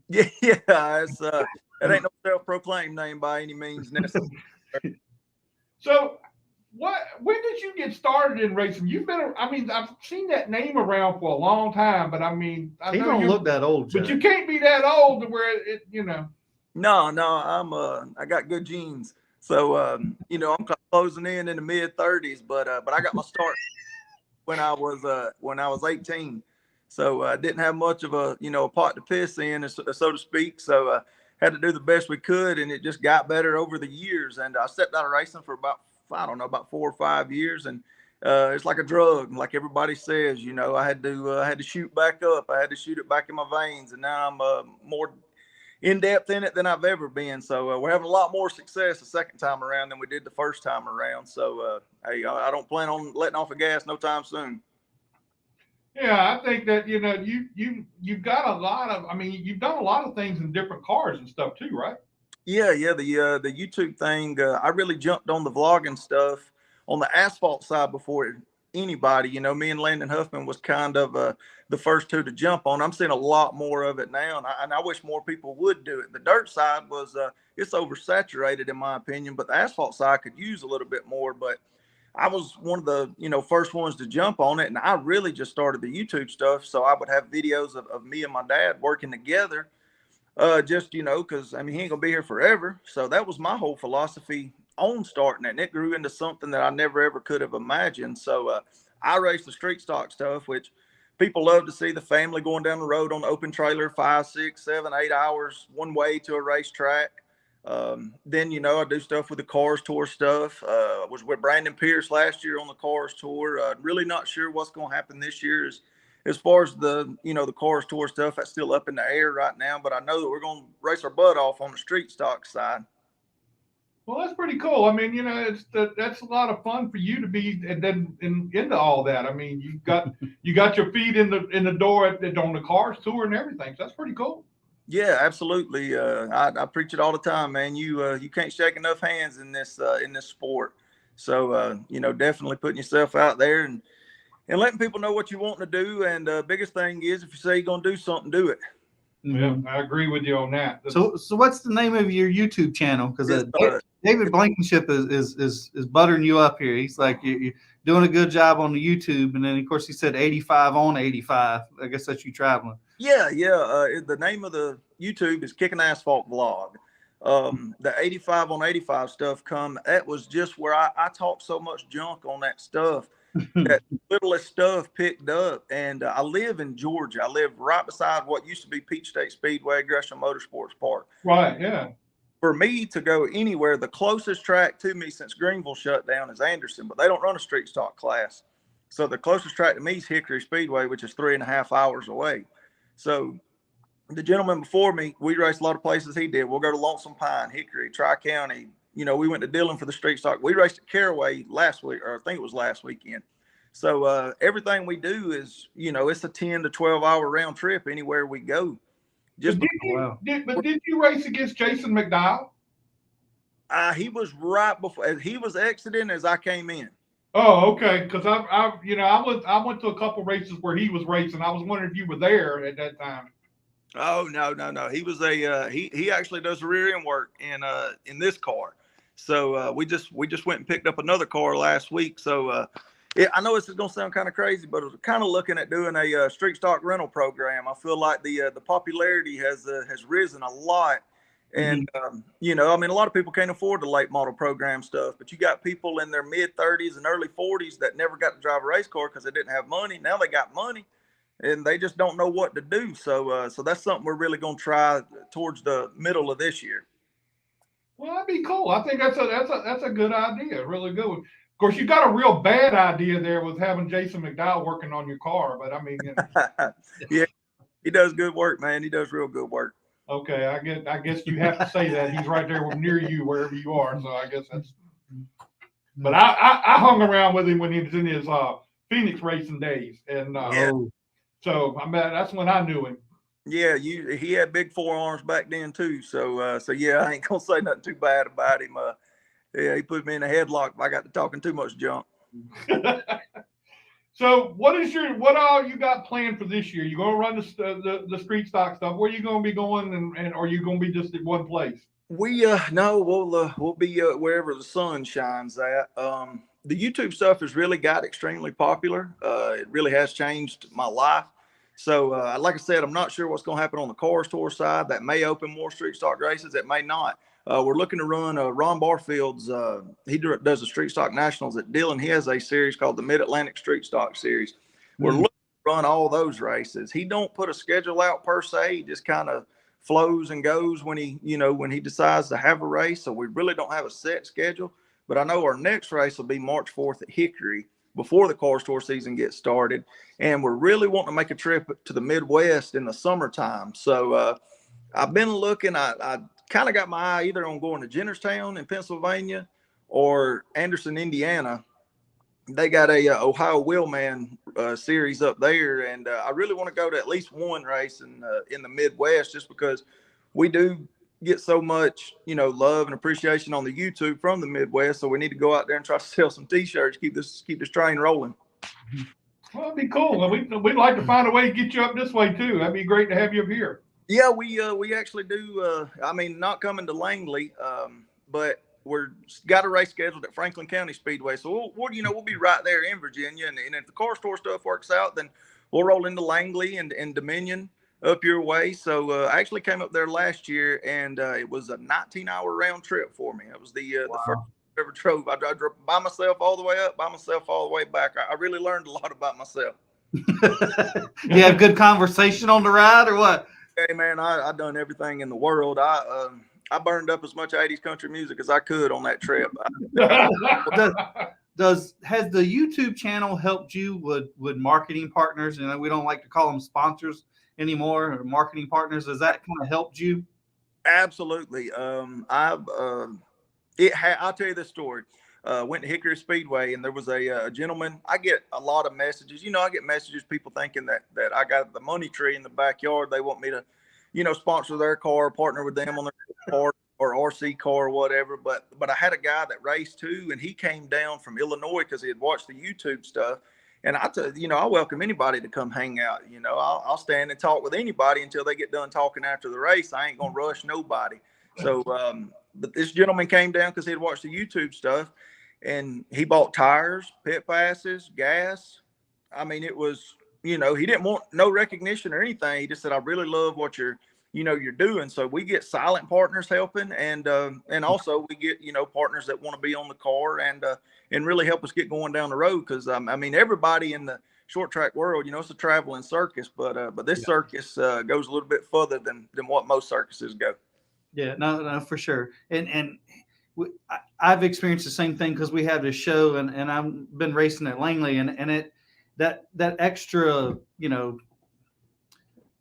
Yeah, it's it ain't no self-proclaimed name by any means necessary. So when did you get started in racing? I've seen that name around for a long time, but I He don't look that old, but Jack. you can't be that old to where No, I got good genes. So I'm closing in the mid 30s, but I got my start when I was 18. So I didn't have much of a pot to piss in, so to speak. So had to do the best we could, and it just got better over the years. And I stepped out of racing for about 4 or 5 years, and it's like a drug. Like everybody says, I had to shoot back up. I had to shoot it back in my veins, and now I'm more in depth in it than I've ever been. So we're having a lot more success the second time around than we did the first time around. So hey, I don't plan on letting off the gas no time soon. Yeah, I think that you've got a lot of. You've done a lot of things in different cars and stuff too, right? Yeah. The YouTube thing. I really jumped on the vlogging stuff on the asphalt side before anybody. Me and Landon Huffman was kind of the first two to jump on. I'm seeing a lot more of it now, and I wish more people would do it. The dirt side was it's oversaturated in my opinion, but the asphalt side could use a little bit more. But I was one of the first ones to jump on it, and I really just started the YouTube stuff. So I would have videos of me and my dad working together, just because he ain't gonna be here forever. So that was my whole philosophy on starting it, and it grew into something that I never ever could have imagined. So I raced the street stock stuff, which people love to see the family going down the road on the open trailer 5, 6, 7, 8 hours one way to a racetrack. Then I do stuff with the Cars Tour stuff. Was with Brandon Pierce last year on the Cars Tour. Really not sure what's going to happen this year as far as the the Cars Tour stuff. That's still up in the air right now, but I know that we're going to race our butt off on the street stock side. Well, that's pretty cool. That's a lot of fun for you to be and then into all that. You got your feet in the door on the Cars Tour and everything. So that's pretty cool. Yeah, absolutely. I preach it all the time, man. You can't shake enough hands in this sport. So definitely putting yourself out there and letting people know what you want to do. And biggest thing is, if you say you're gonna do something, do it. Yeah, I agree with you on that. So what's the name of your YouTube channel? Because David Blankenship is buttering you up here. He's like, you're doing a good job on the YouTube, and then of course he said 85 on 85. I guess that's you traveling. Yeah. The name of the YouTube is Kicking Asphalt Vlog. The 85 on 85 stuff that was just where I talked so much junk on that stuff. That littlest stuff picked up, and I live in Georgia. I live right beside what used to be Peach State Speedway, Gresham Motorsports Park. Right, yeah. For me to go anywhere, the closest track to me since Greenville shut down is Anderson, but they don't run a street stock class. So the closest track to me is Hickory Speedway, which is 3.5 hours away. So the gentleman before me, we raced a lot of places he did. We'll go to Lonesome Pine, Hickory, Tri-County. We went to Dillon for the street stock. We raced at Caraway last week, or I think it was last weekend. So everything we do is, it's a 10 to 12 hour round trip anywhere we go. Did you race against Jason McDowell? He was right before, as he was exiting as I came in. Oh, okay. Because I went to a couple races where he was racing. I was wondering if you were there at that time. Oh no. He was he actually does rear end work in this car. So we just went and picked up another car last week. So I know this is gonna sound kind of crazy, but I was kind of looking at doing a street stock rental program. I feel like the popularity has risen a lot. And, a lot of people can't afford the late model program stuff, but you got people in their mid 30s and early 40s that never got to drive a race car because they didn't have money. Now they got money and they just don't know what to do. So that's something we're really going to try towards the middle of this year. Well, that'd be cool. I think that's a good idea. Really good one. Of course, you got a real bad idea there with having Jason McDowell working on your car, but yeah, he does good work, man. He does real good work. Okay, I guess you have to say that he's right there near you wherever you are. So I guess that's. But I hung around with him when he was in his Phoenix racing days, and so that's when I knew him. Yeah, he had big forearms back then too. So yeah, I ain't gonna say nothing too bad about him. Yeah, he put me in a headlock if I got to talking too much junk. So what all you got planned for this year? You gonna run the street stock stuff? Where you gonna be going, and are you gonna be just at one place? No, we'll be wherever the sun shines at. The YouTube stuff has really got extremely popular. It really has changed my life. So, like I said, I'm not sure what's going to happen on the Cars Tour side. That may open more street stock races. It may not. We're looking to run Ron Barfield's. He does the Street Stock Nationals at Dillon. He has a series called the Mid-Atlantic Street Stock Series. We're looking to run all those races. He don't put a schedule out per se. He just kind of flows and goes when he decides to have a race. So we really don't have a set schedule. But I know our next race will be March 4th at Hickory before the Cars Tour season gets started. And we're really wanting to make a trip to the Midwest in the summertime. So I've been looking. I kind of got my eye either on going to Jennerstown in Pennsylvania or Anderson, Indiana. They got a Ohio Wheelman series up there, and I really want to go to at least one race in the Midwest, just because we do get so much love and appreciation on the YouTube from the Midwest. So we need to go out there and try to sell some T-shirts, keep this train rolling. Well, it'd be cool. We'd like to find a way to get you up this way too. That'd be great to have you up here. Yeah, we actually do. I mean, not coming to Langley, but we're got a race scheduled at Franklin County Speedway. So we'll be right there in Virginia. And if the Car Store stuff works out, then we'll roll into Langley and Dominion up your way. So I actually came up there last year, and it was a 19-hour round trip for me. It was the first I ever drove. I drove by myself all the way up, by myself all the way back. I really learned a lot about myself. You have good conversation on the ride, or what? Hey man, I done everything in the world. I burned up as much 80s country music as I could on that trip. Has the YouTube channel helped you with marketing partners? We don't like to call them sponsors anymore, or marketing partners. Has that kind of helped you? Absolutely. I'll tell you this story. Went to Hickory Speedway, and there was a gentleman. I get a lot of messages. I get messages, people thinking that I got the money tree in the backyard. They want me to, sponsor their car, partner with them on their car or RC car or whatever. But I had a guy that raced too, and he came down from Illinois because he had watched the YouTube stuff. And I welcome anybody to come hang out. I'll stand and talk with anybody until they get done talking after the race. I ain't gonna rush nobody. So, but this gentleman came down because he had watched the YouTube stuff, and he bought tires, pit passes, gas. I mean, it was, he didn't want no recognition or anything. He just said, I really love what you're doing. So we get silent partners helping, and also we get, partners that want to be on the car and really help us get going down the road. Cause I mean, everybody in the short track world, it's a traveling circus, but this circus goes a little bit further than what most circuses go. Yeah, no, for sure. And I've experienced the same thing because we have this show, and I've been racing at Langley, and that extra,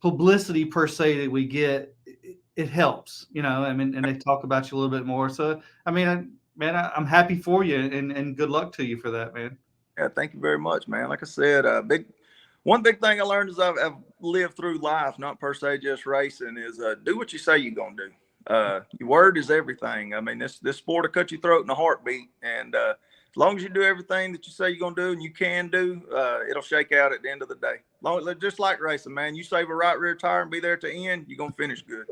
publicity per se that we get, it helps, and they talk about you a little bit more. So, I mean, I'm happy for you, and good luck to you for that, man. Yeah, thank you very much, man. Like I said, one big thing I learned as I've lived through life, not per se just racing, is do what you say you're gonna do. Your word is everything. I mean, this sport will cut your throat in a heartbeat, and as long as you do everything that you say you're gonna do and you can do, it'll shake out at the end of the day. Just like racing, man. You save a right rear tire and be there at the end, you're gonna finish good.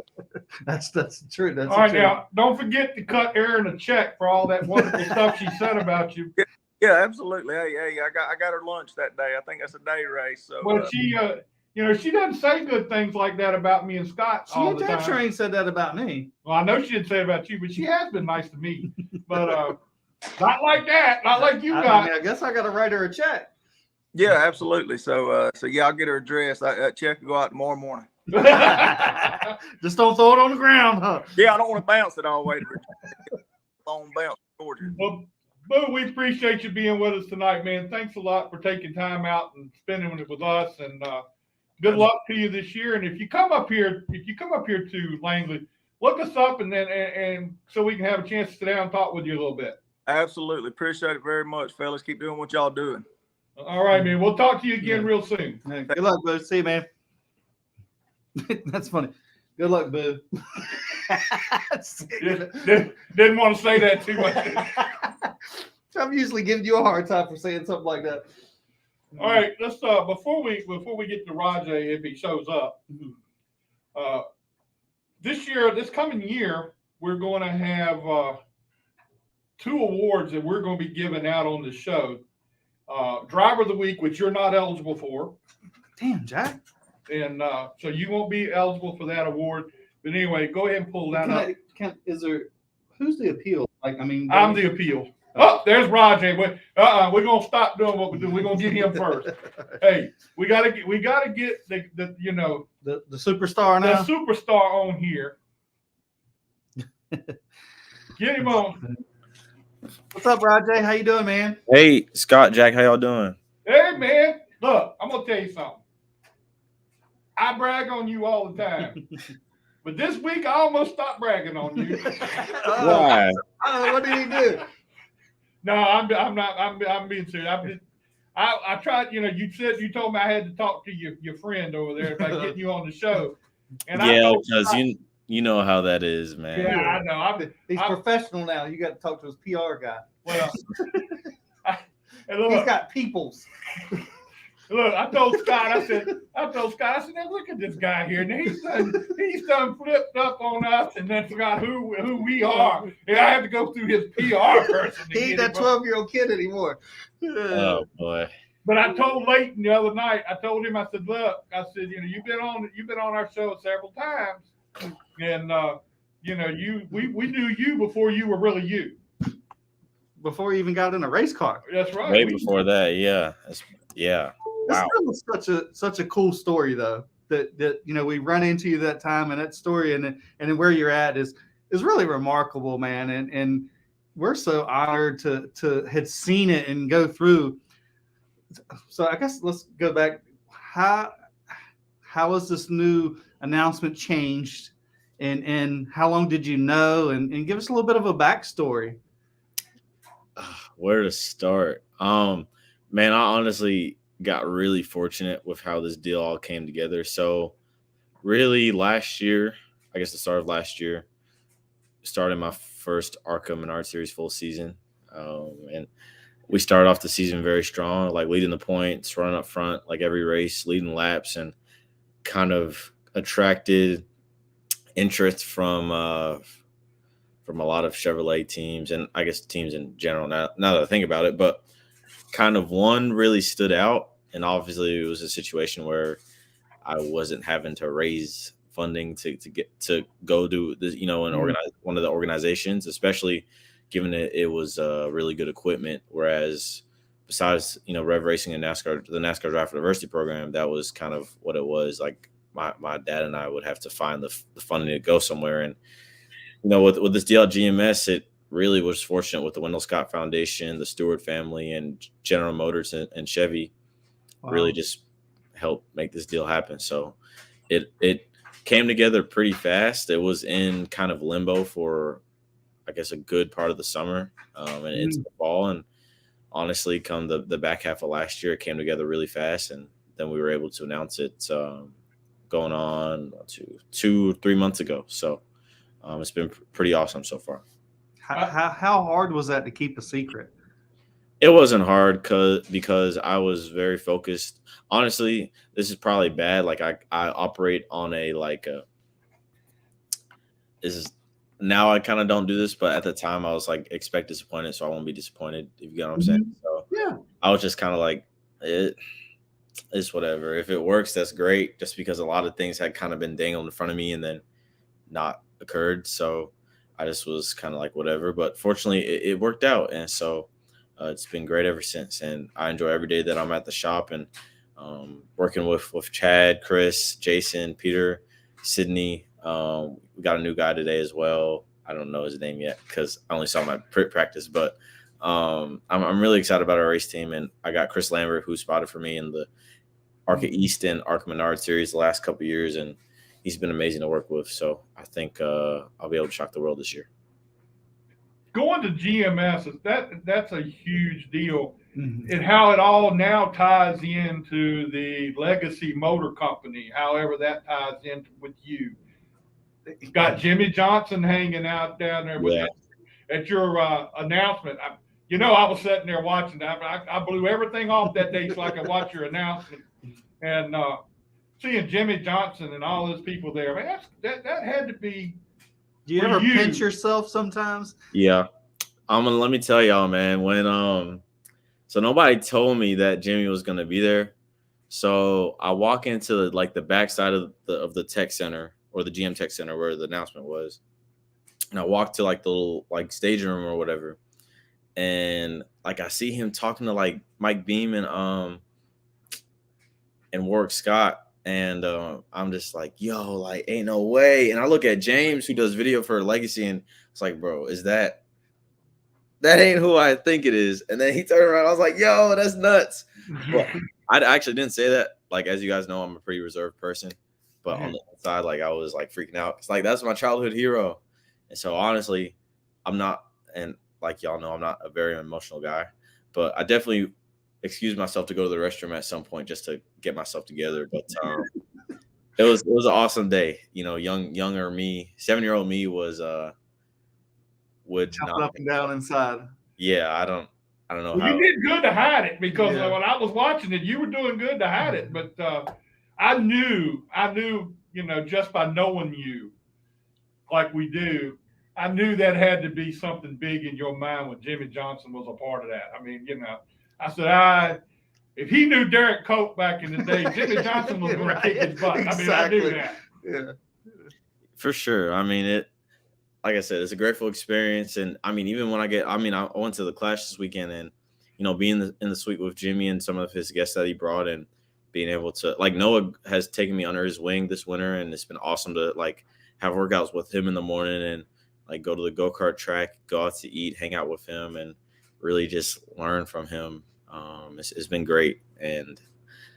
That's true. That's all right. Now, don't forget to cut Erin a check for all that wonderful stuff she said about you. Yeah, absolutely. Hey, I got her lunch that day. I think that's a day race. So, well, she she doesn't say good things like that about me and Scott all the time. She ain't said that about me. Well, I know she didn't say it about you, but she has been nice to me. But not like that. Not like you got. I guess I got to write her a check. Yeah, absolutely. So yeah, I'll get her address. That check will go out tomorrow morning. Just don't throw it on the ground, huh? Yeah, I don't want to bounce it all the way to Virginia. Long bounce, Georgia. Well, Boo, we appreciate you being with us tonight, man. Thanks a lot for taking time out and spending it with us, and good luck to you this year. And if you come up here to Langley, look us up, and so we can have a chance to sit down and talk with you a little bit. Absolutely. Appreciate it very much, fellas. Keep doing what y'all doing. All right, man. We'll talk to you again real soon. Good luck, bud. See you, man. That's funny. Good luck, Boo. Didn't want to say that too much. I'm usually giving you a hard time for saying something like that. All right, let's before we get to Rajah, if he shows up, this coming year, we're going to have 2 awards that we're going to be giving out on the show. Driver of the Week, which you're not eligible for. Damn, Jack. And so you won't be eligible for that award. But anyway, go ahead and pull that up. Who's the appeal? Like, I mean, I'm the appeal. Oh, there's Rajah. We're gonna stop doing what we do. We're gonna get him first. Hey, we gotta get the superstar now. The superstar on here. Get him on. What's up, Rajah? How you doing, man? Hey, Scott, Jack, how y'all doing? Hey, man. Look, I'm gonna tell you something. I brag on you all the time. But this week I almost stopped bragging on you. Why? What did he do? No, I'm not. I'm being serious. I tried. You told me I had to talk to your friend over there about getting you on the show. And because you know how that is, man. Yeah, I know. He's professional now. You got to talk to his PR guy. Well, he's got peoples. Look, I told Scott. I said, now look at this guy here. Now he's done flipped up on us, and then forgot who we are. And I have to go through his PR person. He ain't that 12-year-old kid anymore. Oh boy. But I told Leighton the other night. I told him. I said, look. I said, you've been on our show several times, and we knew you before you were really you. Before you even got in a race car. That's right. Way before that, yeah. Yeah. Wow. This was such a cool story, though. That we run into you that time, and that story and where you're at is really remarkable, man. And we're so honored to had seen it and go through. So I guess let's go back. How was this new announcement changed, and how long did you know? And give us a little bit of a backstory. Where to start? Man, I honestly got really fortunate with how this deal all came together. So really last year, I guess the start of last year, started my first ARCA Menard Series full season. And we started off the season very strong, like leading the points, running up front, like every race, leading laps, and kind of attracted interest from a lot of Chevrolet teams, and I guess teams in general now that I think about it. But kind of one really stood out, and obviously it was a situation where I wasn't having to raise funding to get to go do this, and organize one of the organizations, especially given that it was really good equipment. Whereas besides, Rev Racing and NASCAR, the NASCAR Driver Diversity Program, that was kind of what it was. Like my dad and I would have to find the funding to go somewhere. And, with this deal at GMS, it really was fortunate with the Wendell Scott Foundation, the Stewart family, and General Motors and Chevy. Wow. Really just helped make this deal happen. So it came together pretty fast. It was in kind of limbo for, I guess, a good part of the summer and into the fall. And honestly, come the back half of last year, it came together really fast. And then we were able to announce it going on 2-3 months ago. So it's been pretty awesome so far. How hard was that to keep a secret? It wasn't hard because I was very focused. Honestly, this is probably bad. Like I operate on now I kind of don't do this, but at the time I was like, expect disappointed, so I won't be disappointed, if you get what I'm saying. So yeah, I was just kind of like, it's whatever. If it works, that's great, just because a lot of things had kind of been dangled in front of me and then not occurred. So I just was kind of like, whatever. But fortunately, it worked out. And so it's been great ever since. And I enjoy every day that I'm at the shop and working with Chad, Chris, Jason, Peter, Sydney. We got a new guy today as well. I don't know his name yet because I only saw my practice. But I'm really excited about our race team. And I got Chris Lambert, who spotted for me in the ARCA East and ARCA Menard series the last couple of years. And he's been amazing to work with. So I think I'll be able to shock the world this year. Going to GMS, that's a huge deal. and how it all now ties into the Legacy Motor Company, however that ties in with you. Got Jimmy Johnson hanging out down there with at your announcement. I was sitting there watching that. I blew everything off that day so I could watch your announcement. And seeing Jimmy Johnson and all those people there, man, that had to be. Do you ever pinch yourself sometimes? Yeah. Let me tell y'all, man, when so nobody told me that Jimmy was gonna be there. So I walk into the backside of the tech center, or the GM Tech Center where the announcement was. And I walked to the little stage room or whatever. And I see him talking to Mike Beam and Warwick Scott. And I'm just yo, ain't no way. And I look at James, who does video for Legacy, and it's bro, is that ain't who I think it is. And then he turned around. I was like, yo, that's nuts. Well, I actually didn't say that. As you guys know, I'm a pretty reserved person. But on the inside, I was freaking out. It's that's my childhood hero. And so honestly, I'm not, and y'all know, I'm not a very emotional guy. But I definitely excused myself to go to the restroom at some point just to get myself together. But it was an awesome day. Younger me, 7-year-old me would jumping up and down inside. Yeah, I don't know how. You did good to hide it, because when I was watching it, you were doing good to hide it. But I knew, just by knowing you like we do, I knew that had to be something big in your mind when Jimmy Johnson was a part of that. I mean, I said, if he knew Derek Cope back in the day, Jimmy Johnson was going to kick his butt. Exactly. I knew that. Yeah. For sure. I mean, like I said, it's a grateful experience. And even when I went to the Clash this weekend, and, being in the suite with Jimmy and some of his guests that he brought, and being able to, Noah has taken me under his wing this winter, and it's been awesome to have workouts with him in the morning, and go to the go-kart track, go out to eat, hang out with him, and really just learn from him. It's been great. And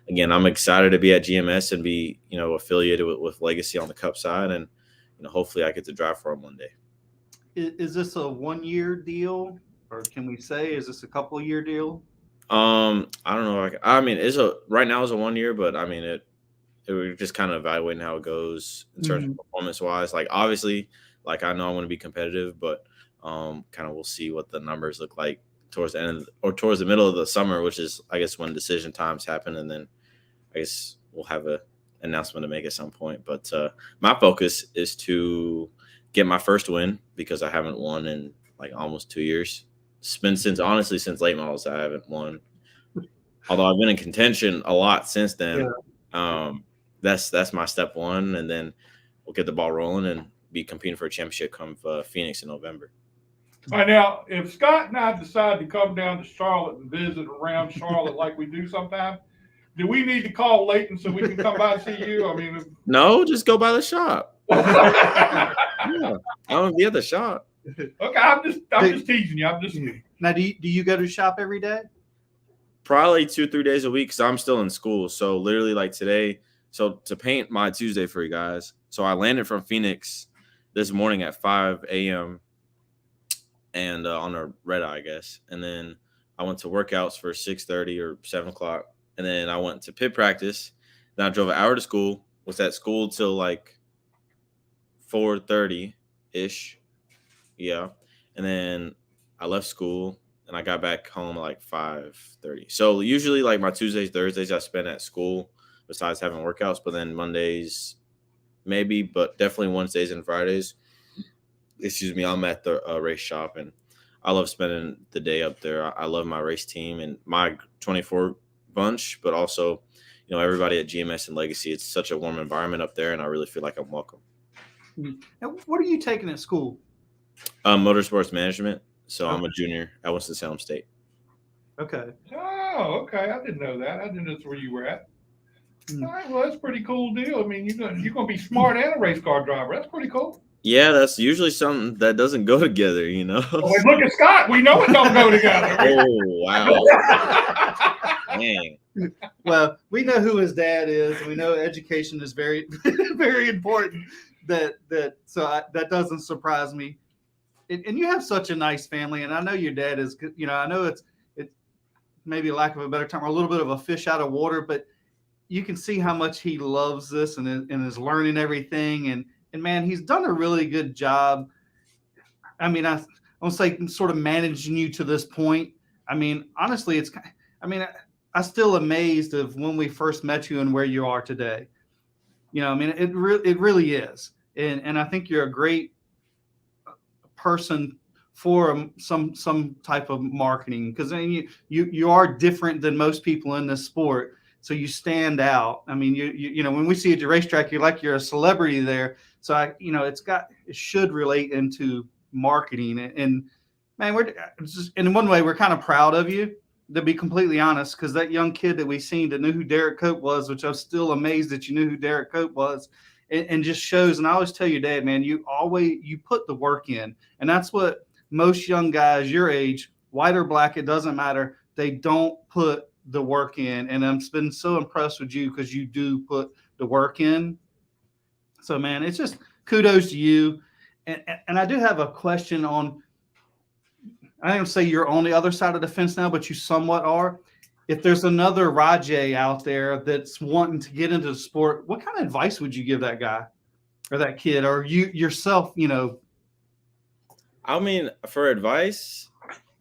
again, I'm excited to be at GMS and be, affiliated with Legacy on the Cup side. And, hopefully I get to drive for him one day. Is this a 1-year deal, or can we say, is this a couple-year deal? I don't know. Right now it's a 1 year, but we're just kind of evaluating how it goes in terms of performance wise. Obviously, I know I want to be competitive, but kind of we'll see what the numbers look like towards the end or towards the middle of the summer, which is, I guess, when decision times happen. And then I guess we'll have a announcement to make at some point. But my focus is to get my first win, because I haven't won in almost 2 years. It's been since late models I haven't won. Although I've been in contention a lot since then. Yeah. That's my step one, and then we'll get the ball rolling and be competing for a championship come Phoenix in November. All right, now, if Scott and I decide to come down to Charlotte and visit around Charlotte like we do sometimes, do we need to call Leighton so we can come by and see you? No, just go by the shop. Yeah, I'm gonna be at the shop. Okay, I'm just teasing you. Now, do you go to shop every day? Probably 2-3 days a week, because I'm still in school. So literally today, so to paint my Tuesday for you guys. So I landed from Phoenix this morning at 5 a.m. and on a red eye, I guess. And then I went to workouts for 6:30 or 7 o'clock. And then I went to pit practice. Then I drove an hour to school, was at school till 4:30-ish. Yeah. And then I left school and I got back home at 5:30. So usually my Tuesdays, Thursdays I spend at school besides having workouts, but then Mondays maybe, but definitely Wednesdays and Fridays, I'm at the race shop, and I love spending the day up there. I love my race team and my 24 bunch, but also, everybody at GMS and Legacy. It's such a warm environment up there, and I really feel like I'm welcome. Now, what are you taking at school? Motorsports management. So I'm a junior at Winston-Salem State. Okay. Oh, okay. I didn't know that. I didn't know that's where you were at. All right, well, that's a pretty cool deal. You're going to be smart and a race car driver. That's pretty cool. Yeah, that's usually something that doesn't go together, Oh, wait, look at Scott. We know it don't go together. Oh, wow. Dang. Well, we know who his dad is. We know education is very, very important. That doesn't surprise me. And you have such a nice family, and I know your dad is. I know it's maybe lack of a better term, or a little bit of a fish out of water, but you can see how much he loves this and is learning everything. And man, he's done a really good job. I mean, I won't say sort of managing you to this point. I mean, honestly, I'm still amazed of when we first met you and where you are today. I mean, it really is. And I think you're a great person for some type of marketing, because you are different than most people in this sport. So you stand out. I mean, you know, when we see you at the racetrack, you're a celebrity there. So it should relate into marketing. And man, in one way, we're kind of proud of you, to be completely honest, because that young kid that we seen that knew who Derek Cope was, which I'm still amazed that you knew who Derek Cope was, and just shows. And I always tell your dad, man, you put the work in, and that's what most young guys your age, white or black, it doesn't matter. They don't put the work in, and I've been so impressed with you because you do put the work in. So man, it's just kudos to you. And I do have a question on, I don't say you're on the other side of the fence now, but you somewhat are. If there's another Rajah out there that's wanting to get into the sport, what kind of advice would you give that guy or that kid, or you yourself, I mean, for advice,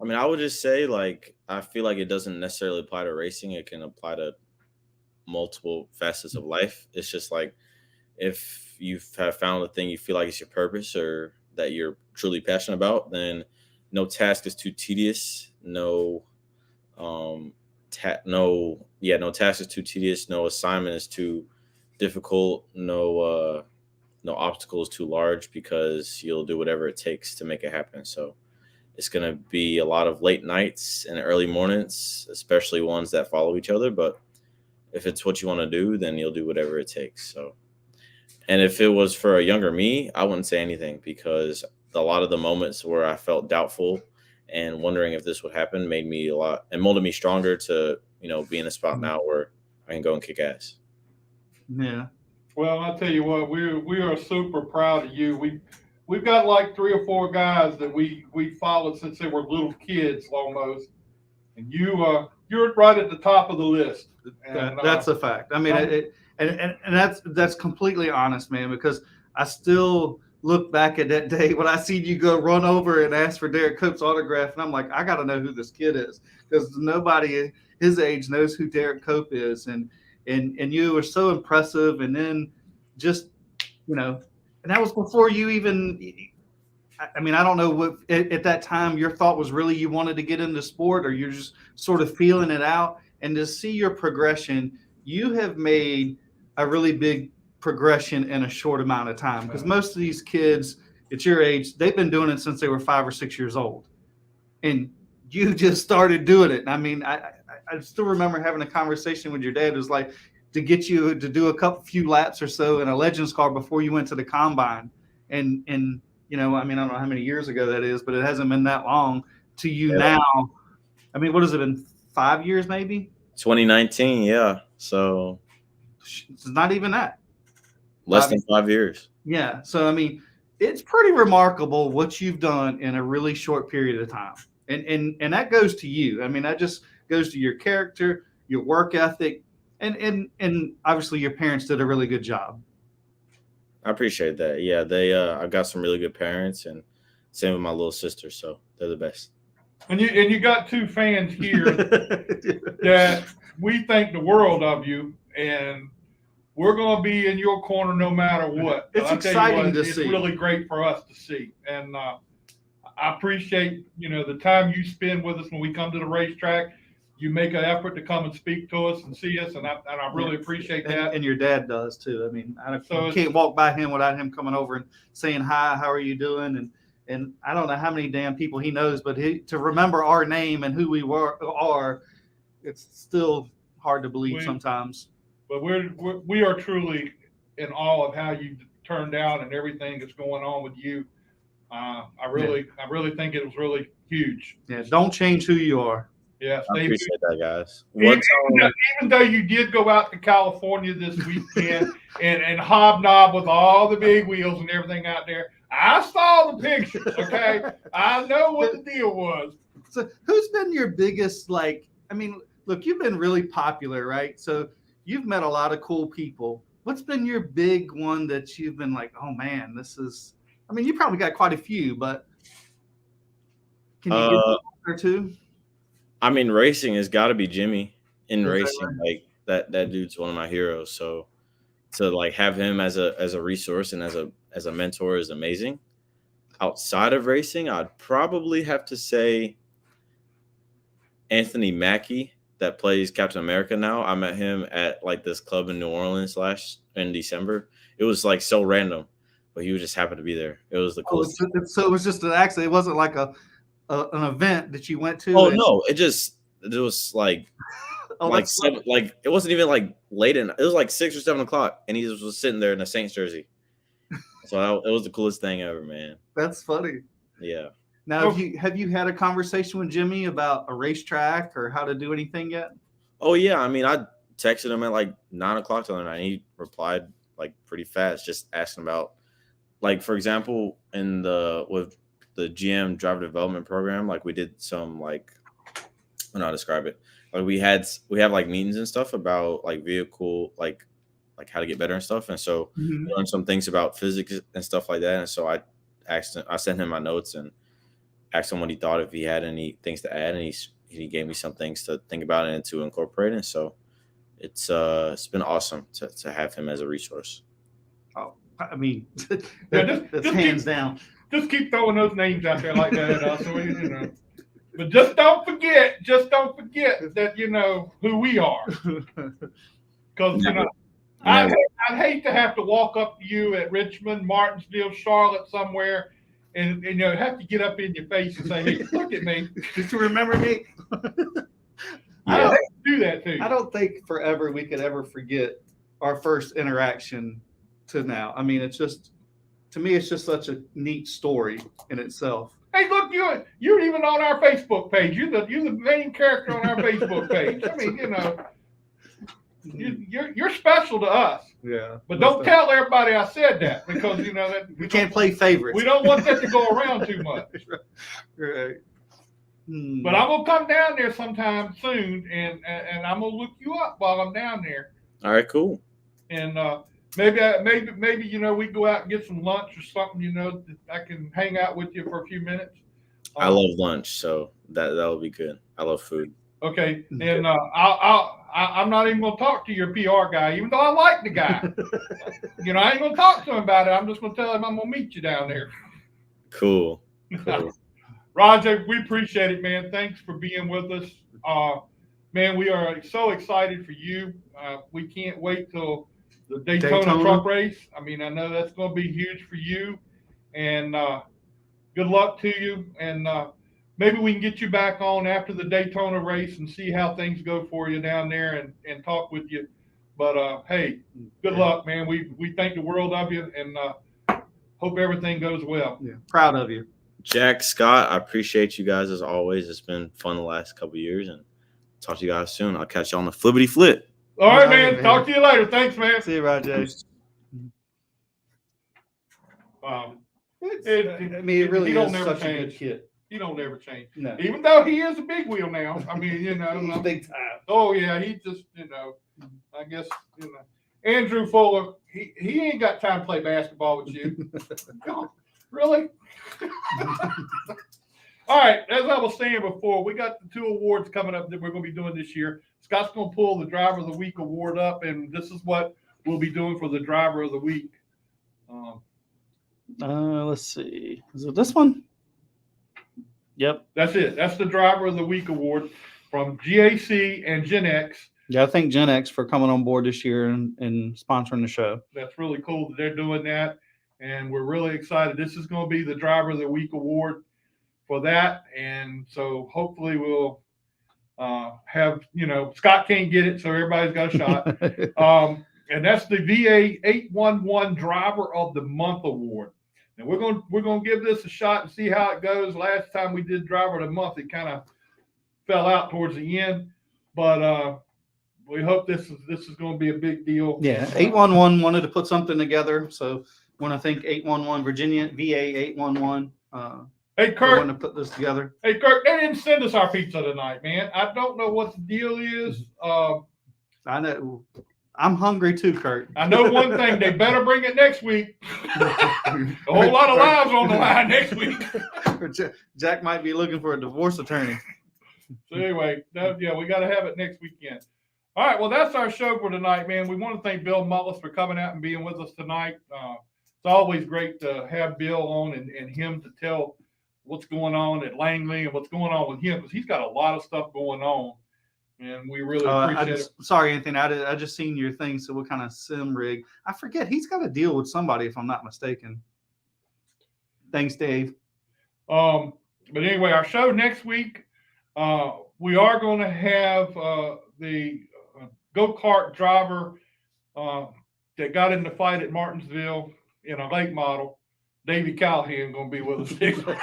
I mean, I would just say, like, I feel like it doesn't necessarily apply to racing. It can apply to multiple facets of life. It's just like, if you have found the thing you feel like it's your purpose or that you're truly passionate about, then no task is too tedious. No task is too tedious. No assignment is too difficult. No obstacle is too large, because you'll do whatever it takes to make it happen. So it's going to be a lot of late nights and early mornings, especially ones that follow each other. But if it's what you want to do, then you'll do whatever it takes. So, and if it was for a younger me, I wouldn't say anything, because a lot of the moments where I felt doubtful and wondering if this would happen made me a lot and molded me stronger to, be in a spot now where I can go and kick ass. Yeah. Well, I'll tell you what, we are super proud of you. We've got like 3 or 4 guys that we followed since they were little kids almost, and you're right at the top of the list. And, that's a fact. I mean, and that's completely honest, man, because I still look back at that day when I seen you go run over and ask for Derek Cope's autograph, and I'm like, I got to know who this kid is, because nobody his age knows who Derek Cope is, and you were so impressive. And then just, and that was before you even, I mean, I don't know what at that time your thought was really you wanted to get into sport, or you're just sort of feeling it out. And to see your progression, you have made a really big progression in a short amount of time, because most of these kids at your age, they've been doing it since they were 5 or 6 years old, and you just started doing it. I mean, I still remember having a conversation with your dad. It was like to get you to do a few laps or so in a Legends car before you went to the combine, and I mean, I don't know how many years ago that is, but it hasn't been that long to you now. I mean, what has it been, 5 years maybe? 2019, yeah. So it's not even that. Less than 5 years. Yeah. So, I mean, it's pretty remarkable what you've done in a really short period of time. And that goes to you. I mean, that just goes to your character, your work ethic, and obviously your parents did a really good job. I appreciate that. Yeah, I got some really good parents, and same with my little sister. So they're the best. And you got 2 fans here that we think the world of you, and we're going to be in your corner no matter what. It's exciting to see. It's really great for us to see. And I appreciate, the time you spend with us when we come to the racetrack. You make an effort to come and speak to us and see us, and I really appreciate that. And your dad does too. I mean, you can't walk by him without him coming over and saying hi, how are you doing? And I don't know how many damn people he knows, but to remember our name and who we are, it's still hard to believe sometimes. But we are truly in awe of how you turned out and everything that's going on with you. I really think it was really huge. Yeah, don't change who you are. Yeah, I appreciate that, guys. Even though you did go out to California this weekend and hobnob with all the big wheels and everything out there, I saw the pictures. Okay, I know what the deal was. So, who's been your biggest, like? I mean, look, you've been really popular, right? So you've met a lot of cool people. What's been your big one that you've been like, oh man, this is, I mean, you probably got quite a few, but can you give me one or two? I mean, racing has got to be Jimmy. In Is that racing, right? like that dude's one of my heroes. So to like have him as a resource and as a mentor is amazing. Outside of racing, I'd probably have to say Anthony Mackie that plays Captain America now. I met him at like this club in New Orleans in December. It was like so random, but he just happened to be there. It was the coolest. So it was just an accident. It wasn't like an event that you went to. Oh no, it was like that's seven, like it wasn't even like late it was like 6 or 7 o'clock, and he just was sitting there in a Saints jersey. So it was the coolest thing ever, man. That's funny. Yeah. Now, have you had a conversation with Jimmy about a racetrack or how to do anything yet? Oh yeah, I mean, I texted him at like 9 o'clock the other night. And he replied like pretty fast, just asking about, like, for example, with the GM driver development program, like we did some like, I don't know how to describe it. Like we have like meetings and stuff about like vehicle, like how to get better and stuff. And so we learned some things about physics and stuff like that. And so I sent him my notes and asked him what he thought, if he had any things to add, and he gave me some things to think about and to incorporate. And so it's been awesome to have him as a resource. Oh, I mean, Yeah, that's hands down. Just keep throwing those names out there like that. So you know. But just don't forget that you know who we are. Because you know, I'd hate to have to walk up to you at Richmond, Martinsville, Charlotte, somewhere, and you know have to get up in your face and say, "Hey, look at me. Did you remember me?" I don't do that to you. I don't think forever we could ever forget our first interaction to now. I mean, it's just, to me, it's just such a neat story in itself. Hey, look, you're even on our Facebook page. You're the main character on our Facebook page. I mean, you know, you're special to us. Yeah. But don't tell everybody I said that, because you know that we can't play favorites. We don't want that to go around too much. Right. But I'm gonna come down there sometime soon, and I'm gonna look you up while I'm down there. All right, cool. And maybe you know we go out and get some lunch or something. You know, I can hang out with you for a few minutes. I love lunch, so that'll be good. I love food. Okay, and I'm not even gonna talk to your PR guy, even though I like the guy. You know, I ain't gonna talk to him about it. I'm just gonna tell him I'm gonna meet you down there. Cool. Rajah, we appreciate it, man. Thanks for being with us. Man, we are so excited for you. We can't wait till the Daytona truck race. I mean, I know that's going to be huge for you. And good luck to you. And maybe we can get you back on after the Daytona race and see how things go for you down there and talk with you. But, hey, good luck, man. We think the world of you, and hope everything goes well. Yeah, proud of you. Jack, Scott, I appreciate you guys as always. It's been fun the last couple of years, and talk to you guys soon. I'll catch you on the flippity flip. All right, man. Talk to you later. Thanks, man. See you, Rajah. I mean, it really is such a good kid. He don't ever change. No. Even though he is a big wheel now. I mean, you know. He's big time. Oh, yeah. He just, you know, I guess, you know. Andrew Fuller, he ain't got time to play basketball with you. Really? All right. As I was saying before, we got the 2 awards coming up that we're going to be doing this year. Scott's going to pull the Driver of the Week award up, and this is what we'll be doing for the Driver of the Week. Let's see. Is it this one? Yep. That's it. That's the Driver of the Week award from GAC and Gen X. Yeah, I thank Gen X for coming on board this year and sponsoring the show. That's really cool that they're doing that, and we're really excited. This is going to be the Driver of the Week award for that, and so hopefully we'll have, you know, Scott can't get it, so everybody's got a shot. And that's the VA 811 Driver of the Month award. And we're going to give this a shot and see how it goes. Last time we did Driver of the Month, it kind of fell out towards the end, but we hope this is going to be a big deal. Yeah, 811 wanted to put something together, so want to thank 811 Virginia, VA 811. Hey, for wanting Kurt. to put this together. Hey, Kurt, they didn't send us our pizza tonight, man. I don't know what the deal is. I know. I'm hungry too, Kurt. I know one thing. They better bring it next week. A whole lot of lives on the line next week. Jack might be looking for a divorce attorney. So anyway, yeah, we got to have it next weekend. All right, well, that's our show for tonight, man. We want to thank Bill Mullis for coming out and being with us tonight. It's always great to have Bill on and him to tell what's going on at Langley and what's going on with him, because he's got a lot of stuff going on, and we really appreciate it. Sorry, Anthony, I just seen your thing. So what kind of sim rig? I forget. He's got to deal with somebody, if I'm not mistaken. Thanks, Dave. But anyway, our show next week, we are going to have the go-kart driver that got in the fight at Martinsville in a late model, Davey Callahan, going to be with us next week.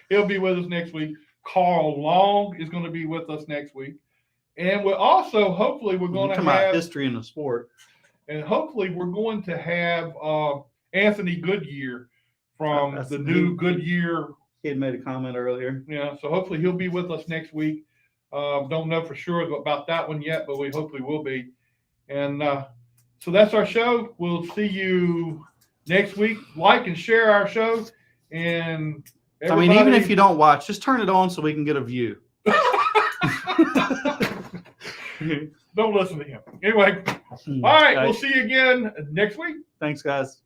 He'll be with us next week. Carl Long is going to be with us next week. And we're also, hopefully, we're going to have history in the sport. And hopefully we're going to have Anthony Goodyear from the new Goodyear. He had made a comment earlier. Yeah, so hopefully he'll be with us next week. Don't know for sure about that one yet, but we hopefully will be. And so that's our show. We'll see you next week. Like and share our show. And I mean, even if you don't watch, just turn it on so we can get a view. Don't listen to him. Anyway, all right, we'll see you again next week. Thanks, guys.